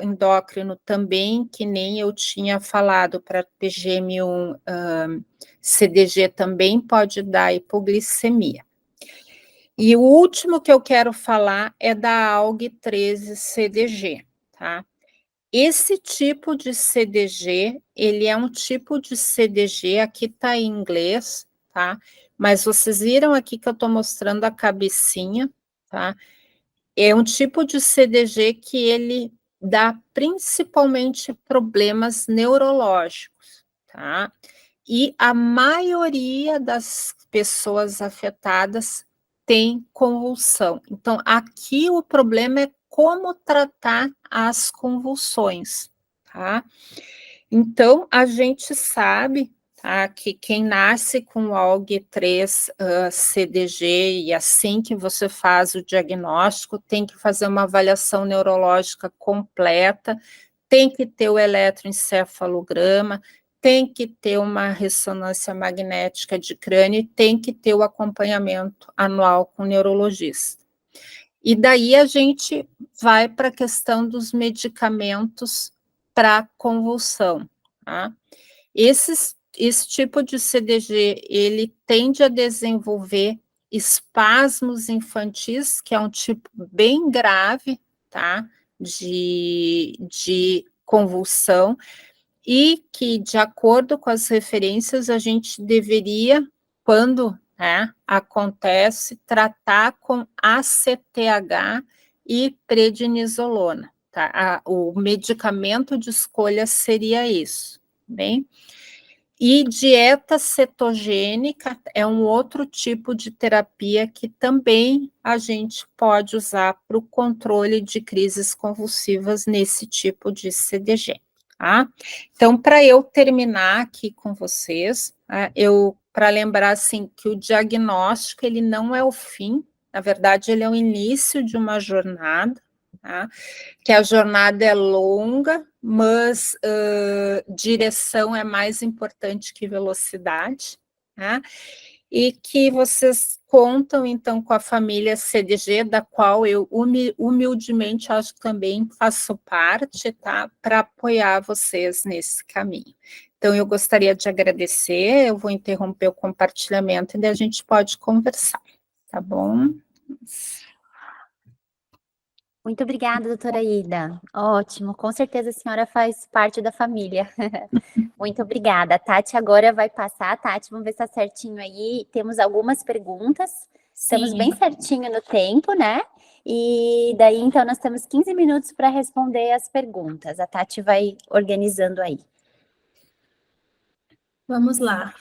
endócrino também, que nem eu tinha falado, para PGM1, CDG também pode dar hipoglicemia. E o último que eu quero falar é da ALG13-CDG, tá? Esse tipo de CDG, ele é um tipo de CDG, aqui está em inglês, tá? Mas vocês viram aqui que eu estou mostrando a cabecinha, tá? É um tipo de CDG que ele dá principalmente problemas neurológicos, tá? E a maioria das pessoas afetadas tem convulsão. Então, aqui o problema é como tratar as convulsões, tá? Então, a gente sabe, tá? Que quem nasce com o ALG3 CDG, e assim que você faz o diagnóstico, tem que fazer uma avaliação neurológica completa, tem que ter o eletroencefalograma, tem que ter uma ressonância magnética de crânio e tem que ter o acompanhamento anual com o neurologista. E daí a gente vai para a questão dos medicamentos para convulsão, tá? Esse tipo de CDG, ele tende a desenvolver espasmos infantis, que é um tipo bem grave, tá? De convulsão, e que, de acordo com as referências, a gente deveria, quando acontece, tratar com ACTH e prednisolona, tá? O medicamento de escolha seria isso, bem? E dieta cetogênica é um outro tipo de terapia que também a gente pode usar para o controle de crises convulsivas nesse tipo de CDG. Tá? Então, para eu terminar aqui com vocês, para lembrar assim que o diagnóstico ele não é o fim, na verdade ele é o início de uma jornada, tá? Que a jornada é longa, mas direção é mais importante que velocidade, tá? E que vocês contam, então, com a família CDG, da qual eu humildemente acho que também faço parte, tá? Para apoiar vocês nesse caminho. Então, eu gostaria de agradecer, eu vou interromper o compartilhamento e daí a gente pode conversar, tá bom? Muito obrigada, doutora Ida. Ótimo, com certeza a senhora faz parte da família. Muito obrigada. A Tati agora vai passar. Tati, vamos ver se está certinho aí. Temos algumas perguntas. Estamos Sim. bem certinho no tempo, né? E daí, então, nós temos 15 minutos para responder as perguntas. A Tati vai organizando aí. Vamos lá.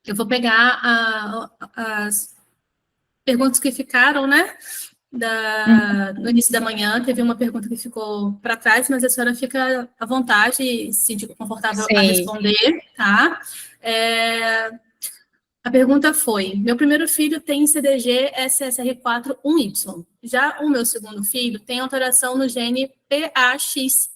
Eu vou pegar as perguntas que ficaram, né? No início da manhã, teve uma pergunta que ficou para trás, mas a senhora fica à vontade e se sentir confortável a responder, tá? A pergunta foi: meu primeiro filho tem CDG SSR4-1Y. Já o meu segundo filho tem alteração no gene PAX6,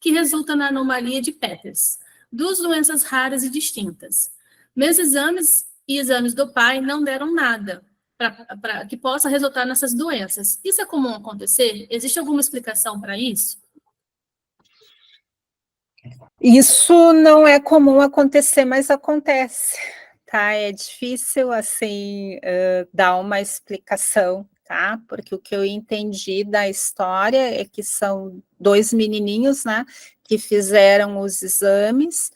que resulta na anomalia de Peters. Duas doenças raras e distintas. Meus exames e exames do pai não deram nada para que possa resultar nessas doenças. Isso é comum acontecer? Existe alguma explicação para isso? Isso não é comum acontecer, mas acontece, tá? É difícil, assim, dar uma explicação, tá? Porque o que eu entendi da história é que são dois menininhos, né, que fizeram os exames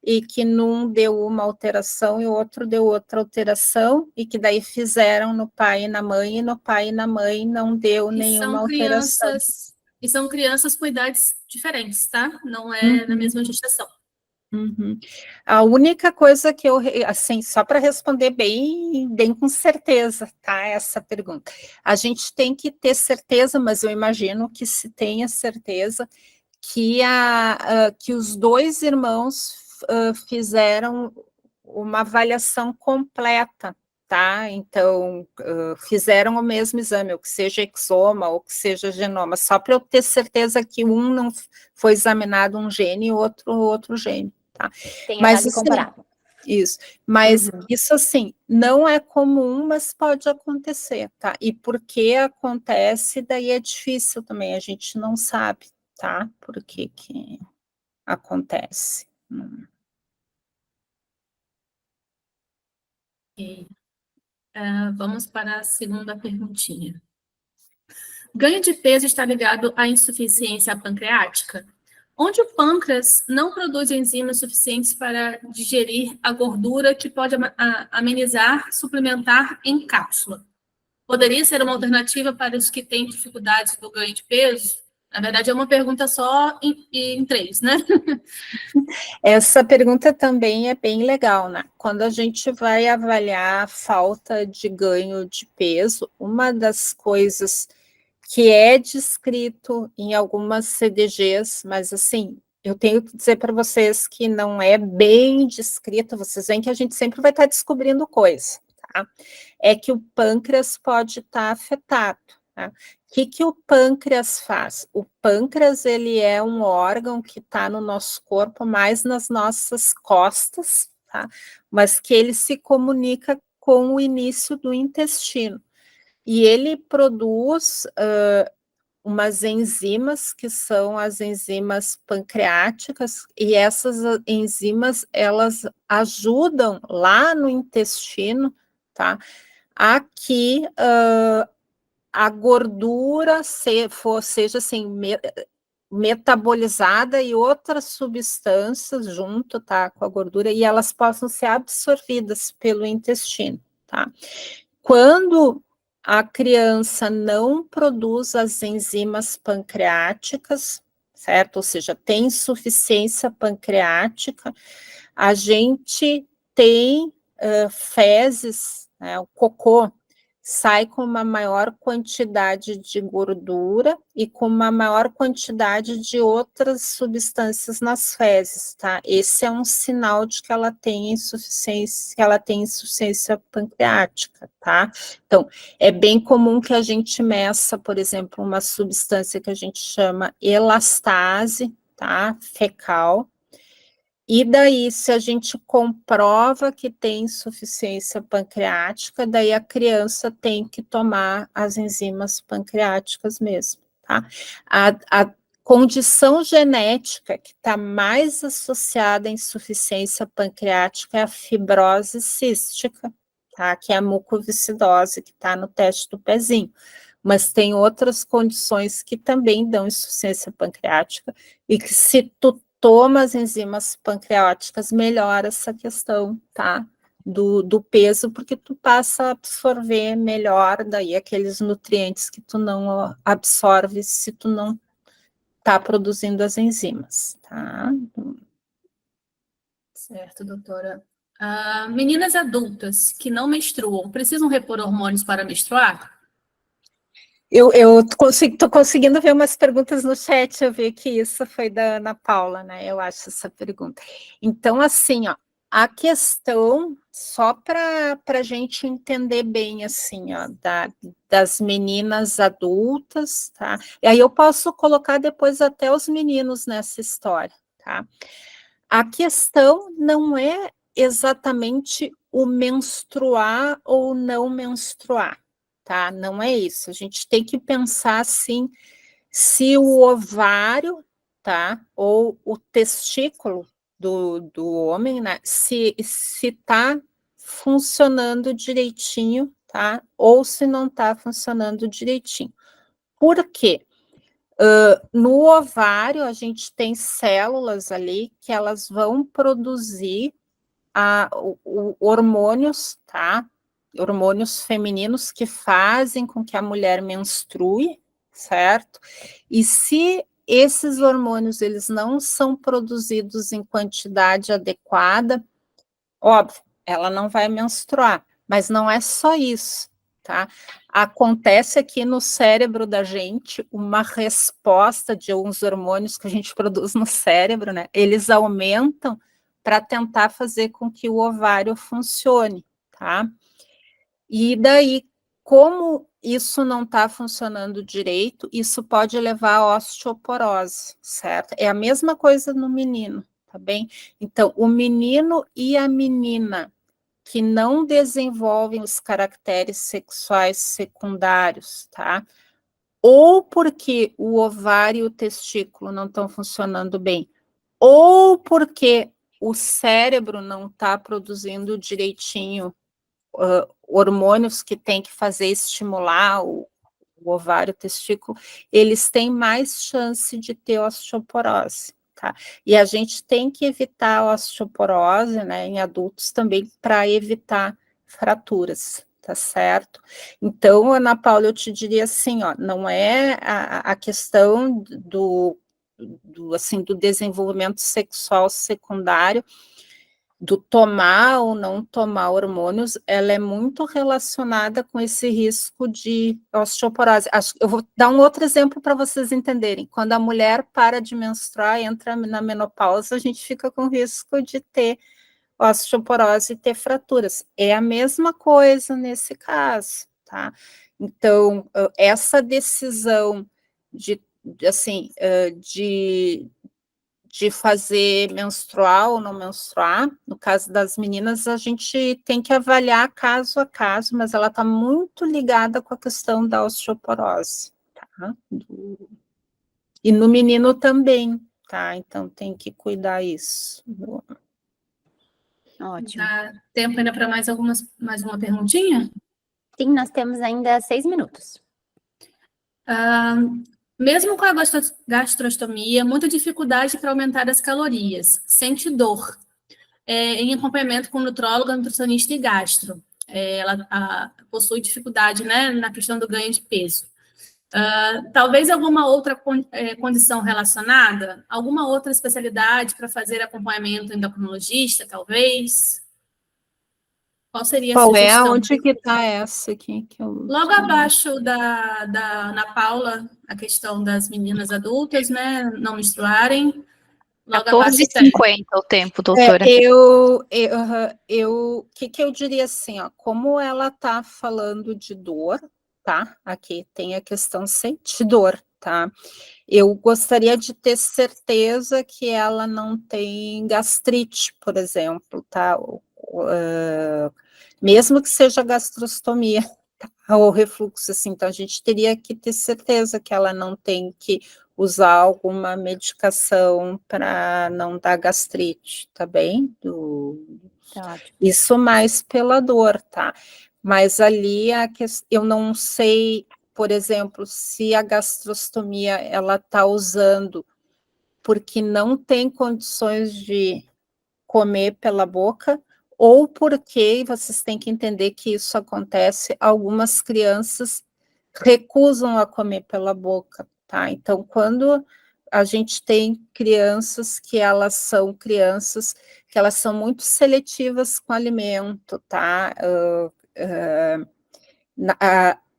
e que num deu uma alteração e o outro deu outra alteração, e que daí fizeram no pai e na mãe, e no pai e na mãe não deu nenhuma alteração. E são crianças com idades diferentes, tá? Não é na mesma gestação. A única coisa que eu, assim, só para responder bem com certeza, tá, essa pergunta. A gente tem que ter certeza, mas eu imagino que se tenha certeza que os dois irmãos fizeram uma avaliação completa, tá? Então, fizeram o mesmo exame, ou que seja exoma, ou que seja genoma, só para eu ter certeza que um não foi examinado um gene e outro gene, tá? Tem a Mas base assim, comparável. isso, mas isso assim, não é comum, mas pode acontecer, tá? E porque acontece, daí é difícil também, a gente não sabe, tá? Por que acontece. Okay. Vamos para a segunda perguntinha. Ganho de peso está ligado à insuficiência pancreática? Onde o pâncreas não produz enzimas suficientes para digerir a gordura que pode amenizar, suplementar em cápsula. Poderia ser uma alternativa para os que têm dificuldades do ganho de peso? Na verdade, é uma pergunta só em três, né? Essa pergunta também é bem legal, né? Quando a gente vai avaliar a falta de ganho de peso, uma das coisas que é descrito em algumas CDGs, mas assim, eu tenho que dizer para vocês que não é bem descrito, vocês veem que a gente sempre vai estar descobrindo coisa, tá? É que o pâncreas pode estar afetado, tá? O que o pâncreas faz? O pâncreas, ele é um órgão que está no nosso corpo, mais nas nossas costas, tá? Mas que ele se comunica com o início do intestino. E ele produz umas enzimas, que são as enzimas pancreáticas, e essas enzimas, elas ajudam lá no intestino, tá? A que a gordura seja assim, metabolizada e outras substâncias junto, tá, com a gordura, e elas possam ser absorvidas pelo intestino, tá? Quando a criança não produz as enzimas pancreáticas, certo? Ou seja, tem insuficiência pancreática, a gente tem fezes, né, o cocô sai com uma maior quantidade de gordura e com uma maior quantidade de outras substâncias nas fezes, tá? Esse é um sinal de que ela tem insuficiência pancreática, tá? Então, é bem comum que a gente meça, por exemplo, uma substância que a gente chama elastase, tá? Fecal. E daí, se a gente comprova que tem insuficiência pancreática, daí a criança tem que tomar as enzimas pancreáticas mesmo, tá? A condição genética que está mais associada à insuficiência pancreática é a fibrose cística, tá? Que é a mucoviscidose, que está no teste do pezinho. Mas tem outras condições que também dão insuficiência pancreática e que se tu toma as enzimas pancreáticas, melhora essa questão, tá? Do peso, porque tu passa a absorver melhor daí aqueles nutrientes que tu não absorve se tu não tá produzindo as enzimas, tá? Certo, doutora. Meninas adultas que não menstruam, precisam repor hormônios para menstruar? Eu tô conseguindo ver umas perguntas no chat, eu vi que isso foi da Ana Paula, né? Eu acho essa pergunta. Então, assim, ó, a questão, só para a gente entender bem, assim, ó, das meninas adultas, tá? E aí eu posso colocar depois até os meninos nessa história, tá? A questão não é exatamente o menstruar ou não menstruar, tá? Não é isso. A gente tem que pensar assim, se o ovário, tá? Ou o testículo do homem, né? Se está funcionando direitinho, tá? Ou se não está funcionando direitinho. Por quê? No ovário, a gente tem células ali que elas vão produzir hormônios, tá? Hormônios femininos que fazem com que a mulher menstrue, certo? E se esses hormônios eles não são produzidos em quantidade adequada, óbvio, ela não vai menstruar, mas não é só isso, tá? Acontece aqui no cérebro da gente uma resposta de alguns hormônios que a gente produz no cérebro, né? Eles aumentam para tentar fazer com que o ovário funcione, tá? E daí, como isso não está funcionando direito, isso pode levar à osteoporose, certo? É a mesma coisa no menino, tá bem? Então, o menino e a menina que não desenvolvem os caracteres sexuais secundários, tá? Ou porque o ovário e o testículo não estão funcionando bem, ou porque o cérebro não está produzindo direitinho hormônios que tem que fazer estimular o ovário, o testículo, eles têm mais chance de ter osteoporose. Tá? E a gente tem que evitar a osteoporose, né, em adultos também para evitar fraturas, tá certo? Então, Ana Paula, eu te diria assim, ó, não é a questão do desenvolvimento sexual secundário, do tomar ou não tomar hormônios, ela é muito relacionada com esse risco de osteoporose. Eu vou dar um outro exemplo para vocês entenderem. Quando a mulher para de menstruar, entra na menopausa, a gente fica com risco de ter osteoporose e ter fraturas. É a mesma coisa nesse caso, tá? Então, essa decisão assim, de fazer menstruar ou não menstruar, no caso das meninas, a gente tem que avaliar caso a caso, mas ela está muito ligada com a questão da osteoporose, tá? E no menino também, tá? Então tem que cuidar isso. Ótimo. Dá tempo ainda para mais uma perguntinha? Sim, nós temos ainda 6 minutos. Mesmo com a gastrostomia, muita dificuldade para aumentar as calorias, sente dor, em acompanhamento com nutróloga, nutricionista e gastro. Ela possui dificuldade, né, na questão do ganho de peso. Talvez alguma outra condição relacionada? Alguma outra especialidade para fazer acompanhamento endocrinologista, talvez? Qual seria a Qual é? sugestão? Onde que está essa aqui? Logo abaixo da Ana Paula, a questão das meninas adultas, né, não menstruarem. Logo abaixo 14h50 o tempo, doutora. O que eu diria assim, ó, como ela está falando de dor, tá? Aqui tem a questão sente dor, tá? Eu gostaria de ter certeza que ela não tem gastrite, por exemplo, tá? Mesmo que seja gastrostomia, tá? Ou refluxo, assim, então a gente teria que ter certeza que ela não tem que usar alguma medicação para não dar gastrite, tá bem? Tá ótimo. Isso mais pela dor, tá? Mas ali eu não sei, por exemplo, se a gastrostomia ela está usando porque não tem condições de comer pela boca, ou porque vocês têm que entender que isso acontece, algumas crianças recusam a comer pela boca, tá? Então, quando a gente tem crianças que elas são muito seletivas com alimento, tá?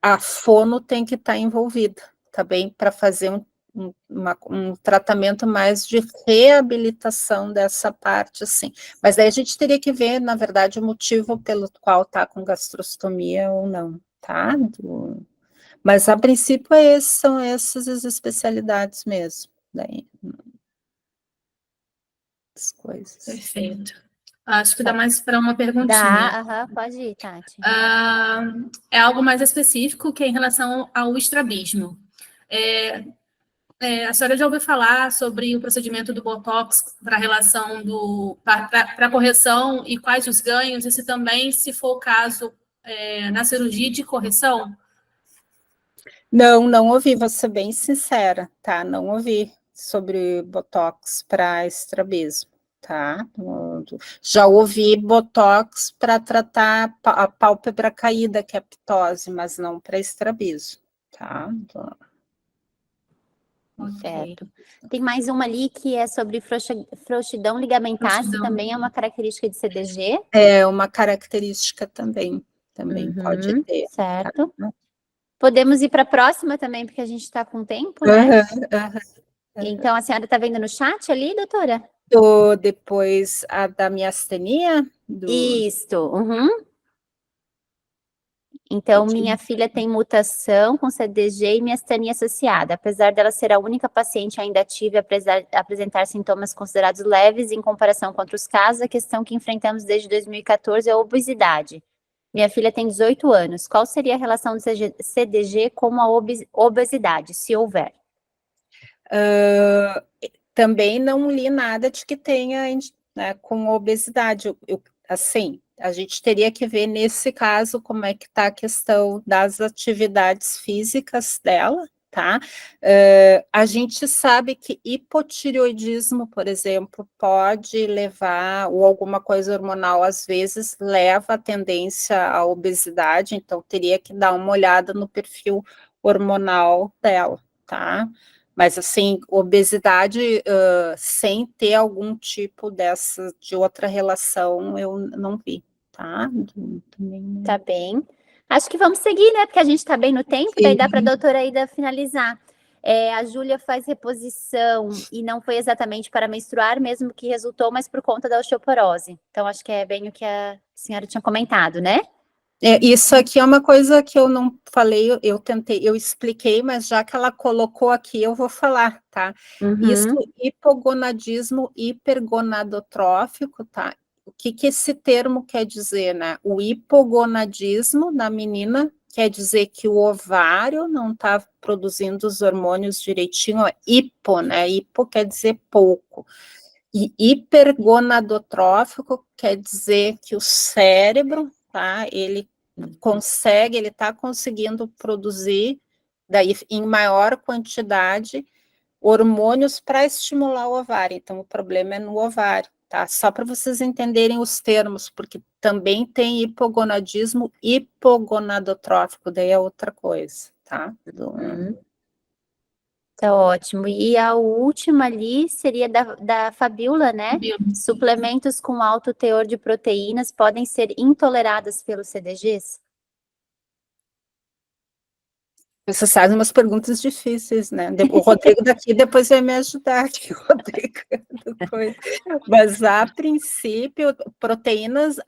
A fono tem que estar envolvida, tá bem? Para fazer um tratamento mais de reabilitação dessa parte, assim. Mas daí a gente teria que ver, na verdade, o motivo pelo qual está com gastrostomia ou não, tá? Mas, a princípio, são essas as especialidades mesmo, daí, as coisas. Perfeito. Acho que dá mais para uma perguntinha. Dá, pode ir, Tati. É algo mais específico que é em relação ao estrabismo. A senhora já ouviu falar sobre o procedimento do Botox para relação para correção e quais os ganhos, e se também, se for o caso, na cirurgia de correção? Não ouvi, vou ser bem sincera, tá? Não ouvi sobre Botox para estrabismo, tá? Já ouvi Botox para tratar a pálpebra caída, que é a ptose, mas não para estrabismo, tá? Certo. Tem mais uma ali que é sobre frouxidão ligamentar, se também é uma característica de CDG. É uma característica também pode ter. Certo. Tá? Podemos ir para a próxima também, porque a gente está com tempo, né? Então, a senhora está vendo no chat ali, doutora? Depois a da miastenia? Isto. Então, minha filha tem mutação com CDG e miastenia associada. Apesar dela ser a única paciente ainda ativa e apresentar sintomas considerados leves em comparação com outros casos, a questão que enfrentamos desde 2014 é a obesidade. Minha filha tem 18 anos. Qual seria a relação do CDG com a obesidade, se houver? Também não li nada de que tenha, né, com obesidade. Assim, a gente teria que ver nesse caso como é que está a questão das atividades físicas dela, tá? A gente sabe que hipotireoidismo, por exemplo, pode levar, ou alguma coisa hormonal, às vezes, leva a tendência à obesidade, então teria que dar uma olhada no perfil hormonal dela, tá? Mas, assim, obesidade sem ter algum tipo de outra relação, eu não vi, tá? Também, Tá bem. Acho que vamos seguir, né? Porque a gente está bem no tempo, daí dá para a doutora Aida finalizar. A Júlia faz reposição e não foi exatamente para menstruar, mesmo que resultou, mas por conta da osteoporose. Então, acho que é bem o que a senhora tinha comentado, né? Isso aqui é uma coisa que eu não falei, eu expliquei, mas já que ela colocou aqui, eu vou falar, tá? Isso, hipogonadismo hipergonadotrófico, tá? O que esse termo quer dizer, né? O hipogonadismo na menina quer dizer que o ovário não está produzindo os hormônios direitinho, ó, hipo, né? Hipo quer dizer pouco. E hipergonadotrófico quer dizer que o cérebro, tá? Ele está conseguindo produzir, daí em maior quantidade, hormônios para estimular o ovário. Então, o problema é no ovário, tá? Só para vocês entenderem os termos, porque também tem hipogonadismo hipogonadotrófico, daí é outra coisa, tá? Tá ótimo. E a última ali seria da Fabiola, né? Suplementos com alto teor de proteínas podem ser intolerados pelos CDGs? Vocês fazem umas perguntas difíceis, né? O Rodrigo daqui depois vai me ajudar aqui, o Rodrigo. Mas, a princípio, proteínas,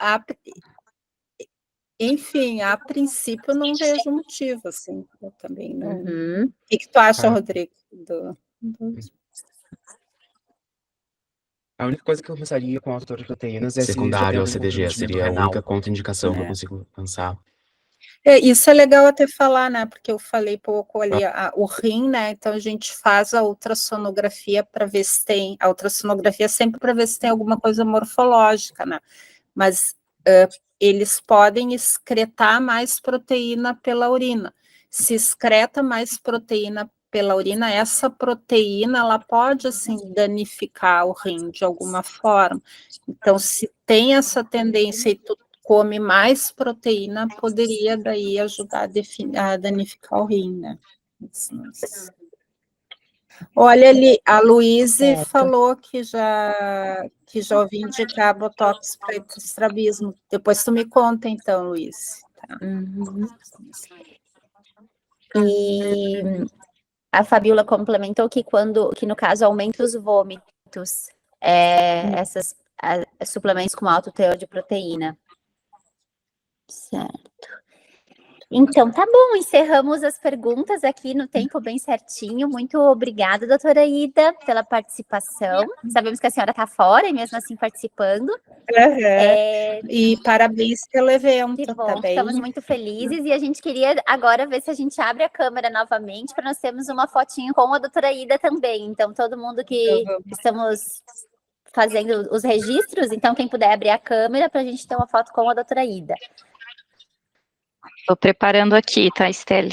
enfim, a princípio, eu não vejo motivo, assim, eu também não. O que tu acha, Rodrigo? A única coisa que eu pensaria com alto teor de proteínas é secundário ao se já tem algum CDG, seria a renal. única contraindicação que eu consigo pensar. Isso é legal até falar, né? Porque eu falei pouco ali, o rim, né? Então a gente faz a ultrassonografia para ver se tem. A ultrassonografia é sempre para ver se tem alguma coisa morfológica, né? Mas eles podem excretar mais proteína pela urina. Se excreta mais proteína pela urina, essa proteína ela pode assim danificar o rim de alguma forma. Então, se tem essa tendência e tu come mais proteína, poderia daí ajudar a danificar o rim, né? Olha ali, a Luíse falou que já ouvi indicar botox para estrabismo. Depois tu me conta, então, Luíse. Tá. E a Fabiola complementou que no caso aumenta os vômitos, esses suplementos com alto teor de proteína. Certo. Então, tá bom, encerramos as perguntas aqui no tempo bem certinho. Muito obrigada, doutora Ida, pela participação. Sabemos que a senhora está fora e mesmo assim participando. E parabéns pelo evento. Que bom, estamos muito felizes e a gente queria agora ver se a gente abre a câmera novamente para nós termos uma fotinho com a doutora Ida também. Então, todo mundo que estamos fazendo os registros, então quem puder abrir a câmera para a gente ter uma foto com a doutora Ida. Estou preparando aqui, tá, Estelle?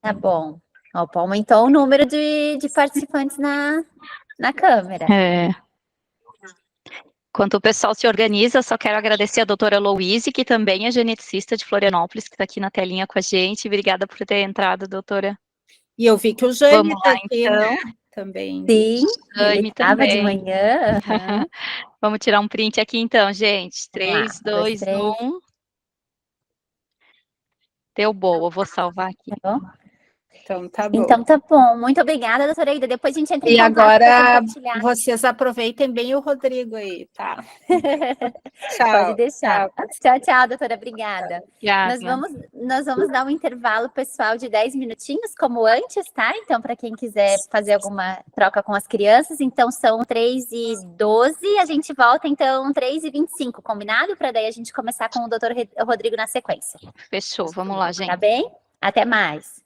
Tá bom. Aumentou o número de participantes na câmera. Enquanto o pessoal se organiza, só quero agradecer a doutora Louise, que também é geneticista de Florianópolis, que está aqui na telinha com a gente. Obrigada por ter entrado, doutora. E eu vi que o Jaime está aqui, então, né? Também. Sim, Jaime ele estava de manhã. Vamos tirar um print aqui, então, gente. 3, 2, 1. Deu boa, eu vou salvar aqui. Tá bom? Então tá bom. Então tá bom. Muito obrigada, doutora Ida. Depois a gente entra em contato agora compartilhar. Vocês aproveitem bem o Rodrigo aí, tá? Tchau. Pode deixar. Tchau, doutora. Obrigada. Obrigada. Nós vamos dar um intervalo pessoal de 10 minutinhos, como antes, tá? Então, para quem quiser fazer alguma troca com as crianças, então são 3h12, a gente volta, então, 3h25, combinado? Para daí a gente começar com o doutor Rodrigo na sequência. Fechou, vamos lá, gente. Tá bem? Até mais.